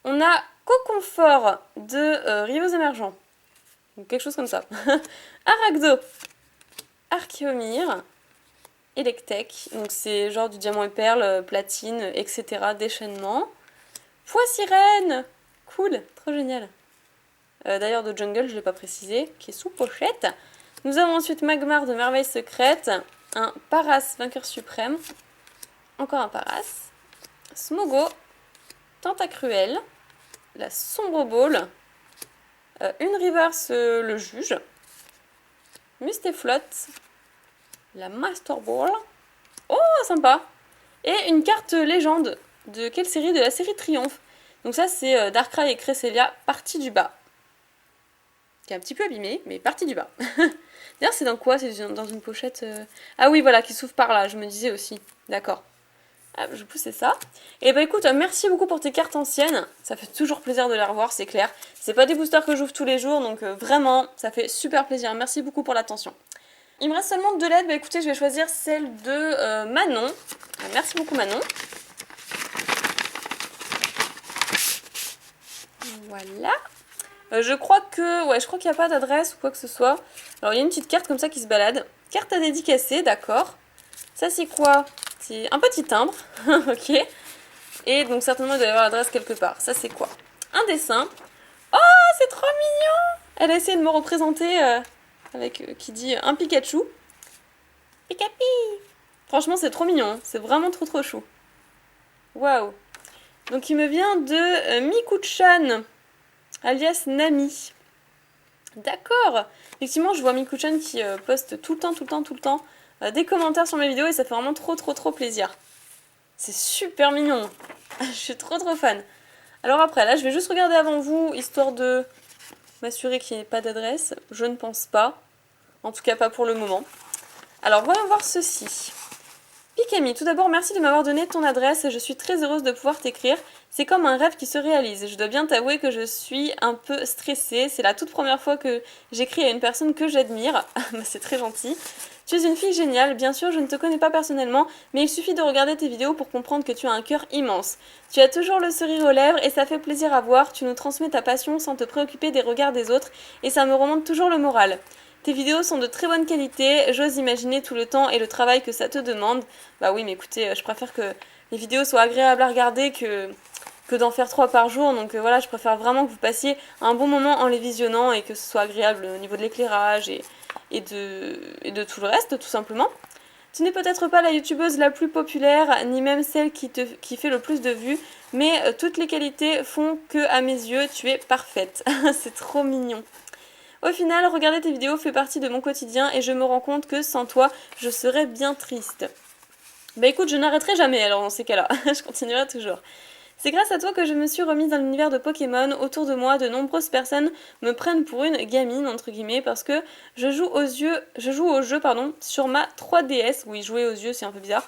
On a Coconfort de Rivaux Émergents. Quelque chose comme ça. Aragdo. Archeomir. Electek, donc c'est genre du diamant et perle, platine, etc. Déchaînement. Poissirène, cool, trop génial. D'ailleurs de Jungle, je ne l'ai pas précisé, qui est sous pochette. Nous avons ensuite Magmar de Merveille Secrète, un Paras vainqueur suprême, encore un Paras, Smogo, Tentacruel, la Sombre Ball, une Reverse le Juge, Mustéflot, la Master Ball. Oh, sympa. Et une carte légende. De quelle série? De la série Triomphe. Donc ça, c'est Darkrai et Cresselia, partie du bas. Qui est un petit peu abîmée, mais partie du bas. D'ailleurs, c'est dans quoi? C'est dans une pochette... Ah oui, voilà, qui s'ouvre par là, je me disais aussi. D'accord. Ah, je poussais ça. Et bah écoute, merci beaucoup pour tes cartes anciennes. Ça fait toujours plaisir de les revoir, c'est clair. C'est pas des boosters que j'ouvre tous les jours, donc vraiment, ça fait super plaisir. Merci beaucoup pour l'attention. Il me reste seulement 2 lettres. Bah écoutez, je vais choisir celle de Manon. Merci beaucoup Manon. Voilà. Je crois que... Ouais, je crois qu'il n'y a pas d'adresse ou quoi que ce soit. Alors il y a une petite carte comme ça qui se balade. Carte à dédicacer, d'accord. Ça c'est quoi? C'est un petit timbre. Ok. Et donc certainement il doit y avoir l'adresse quelque part. Ça c'est quoi? Un dessin. Oh, c'est trop mignon! Elle a essayé de me représenter... avec qui dit un Pikachu. Pikapi! Franchement, c'est trop mignon. Hein. C'est vraiment trop trop chou. Waouh! Donc, il me vient de Miku-chan, alias Nami. D'accord! Effectivement, je vois Miku-chan qui poste tout le temps des commentaires sur mes vidéos et ça fait vraiment trop trop trop plaisir. C'est super mignon. Je suis trop trop fan. Alors après, là, je vais juste regarder avant vous, histoire de m'assurer qu'il n'y ait pas d'adresse. Je ne pense pas. En tout cas, pas pour le moment. Alors, voyons voir ceci. Pikami, tout d'abord, merci de m'avoir donné ton adresse. Je suis très heureuse de pouvoir t'écrire. C'est comme un rêve qui se réalise. Je dois bien t'avouer que je suis un peu stressée. C'est la toute première fois que j'écris à une personne que j'admire. C'est très gentil. Tu es une fille géniale. Bien sûr, je ne te connais pas personnellement, mais il suffit de regarder tes vidéos pour comprendre que tu as un cœur immense. Tu as toujours le sourire aux lèvres et ça fait plaisir à voir. Tu nous transmets ta passion sans te préoccuper des regards des autres et ça me remonte toujours le moral. Tes vidéos sont de très bonne qualité, j'ose imaginer tout le temps et le travail que ça te demande. Bah oui, mais écoutez, je préfère que les vidéos soient agréables à regarder que d'en faire 3 par jour. Donc voilà, je préfère vraiment que vous passiez un bon moment en les visionnant et que ce soit agréable au niveau de l'éclairage et de tout le reste, tout simplement. Tu n'es peut-être pas la youtubeuse la plus populaire, ni même celle qui fait le plus de vues, mais toutes les qualités font que, à mes yeux, tu es parfaite. C'est trop mignon. Au final, regarder tes vidéos fait partie de mon quotidien et je me rends compte que sans toi, je serais bien triste. Bah écoute, je n'arrêterai jamais alors dans ces cas-là, je continuerai toujours. C'est grâce à toi que je me suis remise dans l'univers de Pokémon. Autour de moi, de nombreuses personnes me prennent pour une gamine, entre guillemets, parce que je joue au jeu sur ma 3DS. Oui, jouer aux yeux, c'est un peu bizarre.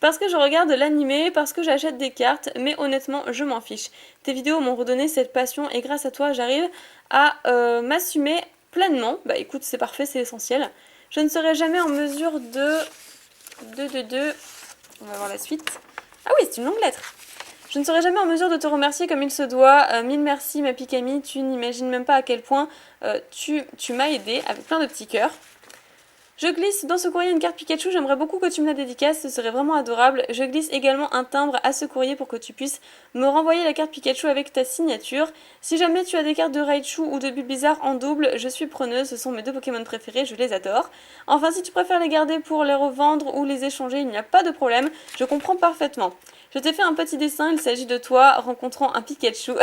Parce que je regarde l'animé, parce que j'achète des cartes, mais honnêtement, je m'en fiche. Tes vidéos m'ont redonné cette passion et grâce à toi, j'arrive à m'assumer pleinement. Bah écoute, c'est parfait, c'est essentiel. Je ne serai jamais en mesure On va voir la suite. Ah oui, c'est une longue lettre. Je ne serai jamais en mesure de te remercier comme il se doit. Mille merci, ma Pikami. Tu n'imagines même pas à quel point tu m'as aidé avec plein de petits cœurs. Je glisse dans ce courrier une carte Pikachu, j'aimerais beaucoup que tu me la dédicaces, ce serait vraiment adorable. Je glisse également un timbre à ce courrier pour que tu puisses me renvoyer la carte Pikachu avec ta signature. Si jamais tu as des cartes de Raichu ou de Bulbizarre en double, je suis preneuse, ce sont mes 2 Pokémon préférés, je les adore. Enfin, si tu préfères les garder pour les revendre ou les échanger, il n'y a pas de problème, je comprends parfaitement. Je t'ai fait un petit dessin, il s'agit de toi rencontrant un Pikachu.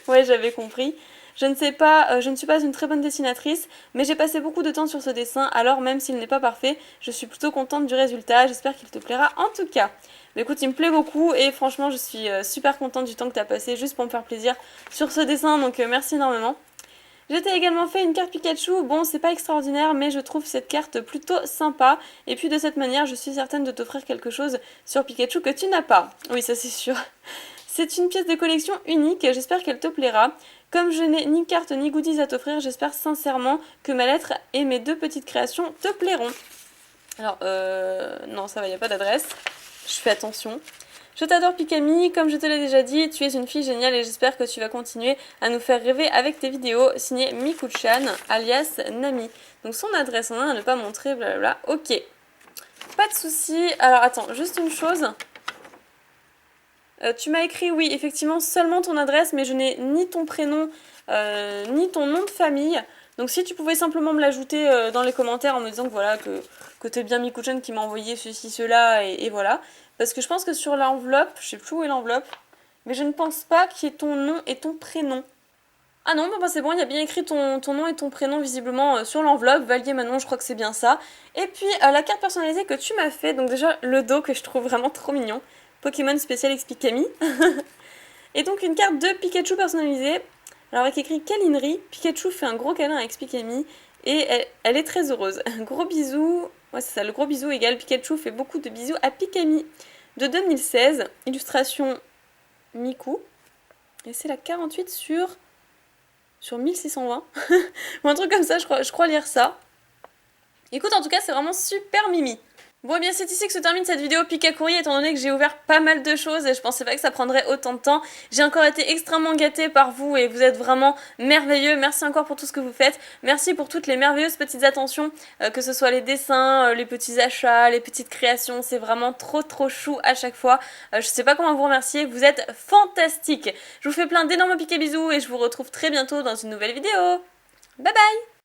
Ouais, j'avais compris. Je ne suis pas une très bonne dessinatrice, mais j'ai passé beaucoup de temps sur ce dessin, alors même s'il n'est pas parfait, je suis plutôt contente du résultat, j'espère qu'il te plaira en tout cas. Mais écoute, il me plaît beaucoup et franchement, je suis super contente du temps que tu as passé juste pour me faire plaisir sur ce dessin, donc merci énormément. Je t'ai également fait une carte Pikachu, bon c'est pas extraordinaire mais je trouve cette carte plutôt sympa et puis de cette manière je suis certaine de t'offrir quelque chose sur Pikachu que tu n'as pas. Oui ça c'est sûr. C'est une pièce de collection unique, j'espère qu'elle te plaira. Comme je n'ai ni carte ni goodies à t'offrir, j'espère sincèrement que ma lettre et mes 2 petites créations te plairont. Alors, non, ça va, il n'y a pas d'adresse. Je fais attention. Je t'adore Pikami, comme je te l'ai déjà dit, tu es une fille géniale et j'espère que tu vas continuer à nous faire rêver avec tes vidéos. Signé Miku-chan, alias Nami. Donc son adresse en a à ne pas montrer, blablabla. Ok. Pas de soucis. Alors attends, juste une chose. Tu m'as écrit, oui, effectivement, seulement ton adresse, mais je n'ai ni ton prénom, ni ton nom de famille. Donc si tu pouvais simplement me l'ajouter dans les commentaires en me disant que voilà, que t'es bien Miku-chan qui m'a envoyé ceci, cela, et voilà. Parce que je pense que sur l'enveloppe, je sais plus où est l'enveloppe, mais je ne pense pas qu'il y ait ton nom et ton prénom. Ah non, bah c'est bon, il y a bien écrit ton nom et ton prénom visiblement sur l'enveloppe. Valier Manon, je crois que c'est bien ça. Et puis la carte personnalisée que tu m'as fait, donc déjà le dos que je trouve vraiment trop mignon. Pokémon spécial X Pikami. Et donc une carte de Pikachu personnalisée. Alors avec écrit câlinerie, Pikachu fait un gros câlin à Pikami et elle est très heureuse. Un gros bisou, ouais c'est ça, le gros bisou égale Pikachu fait beaucoup de bisous à Pikami. De 2016, illustration Miku. Et c'est la 48 sur 1620. Ou un truc comme ça, je crois lire ça. Écoute, en tout cas, c'est vraiment super mimi. Bon, et bien c'est ici que se termine cette vidéo Pikakuri, étant donné que j'ai ouvert pas mal de choses et je pensais pas que ça prendrait autant de temps. J'ai encore été extrêmement gâtée par vous et vous êtes vraiment merveilleux. Merci encore pour tout ce que vous faites. Merci pour toutes les merveilleuses petites attentions, que ce soit les dessins, les petits achats, les petites créations. C'est vraiment trop chou à chaque fois. Je sais pas comment vous remercier, vous êtes fantastiques. Je vous fais plein d'énormes piquets bisous et je vous retrouve très bientôt dans une nouvelle vidéo. Bye bye!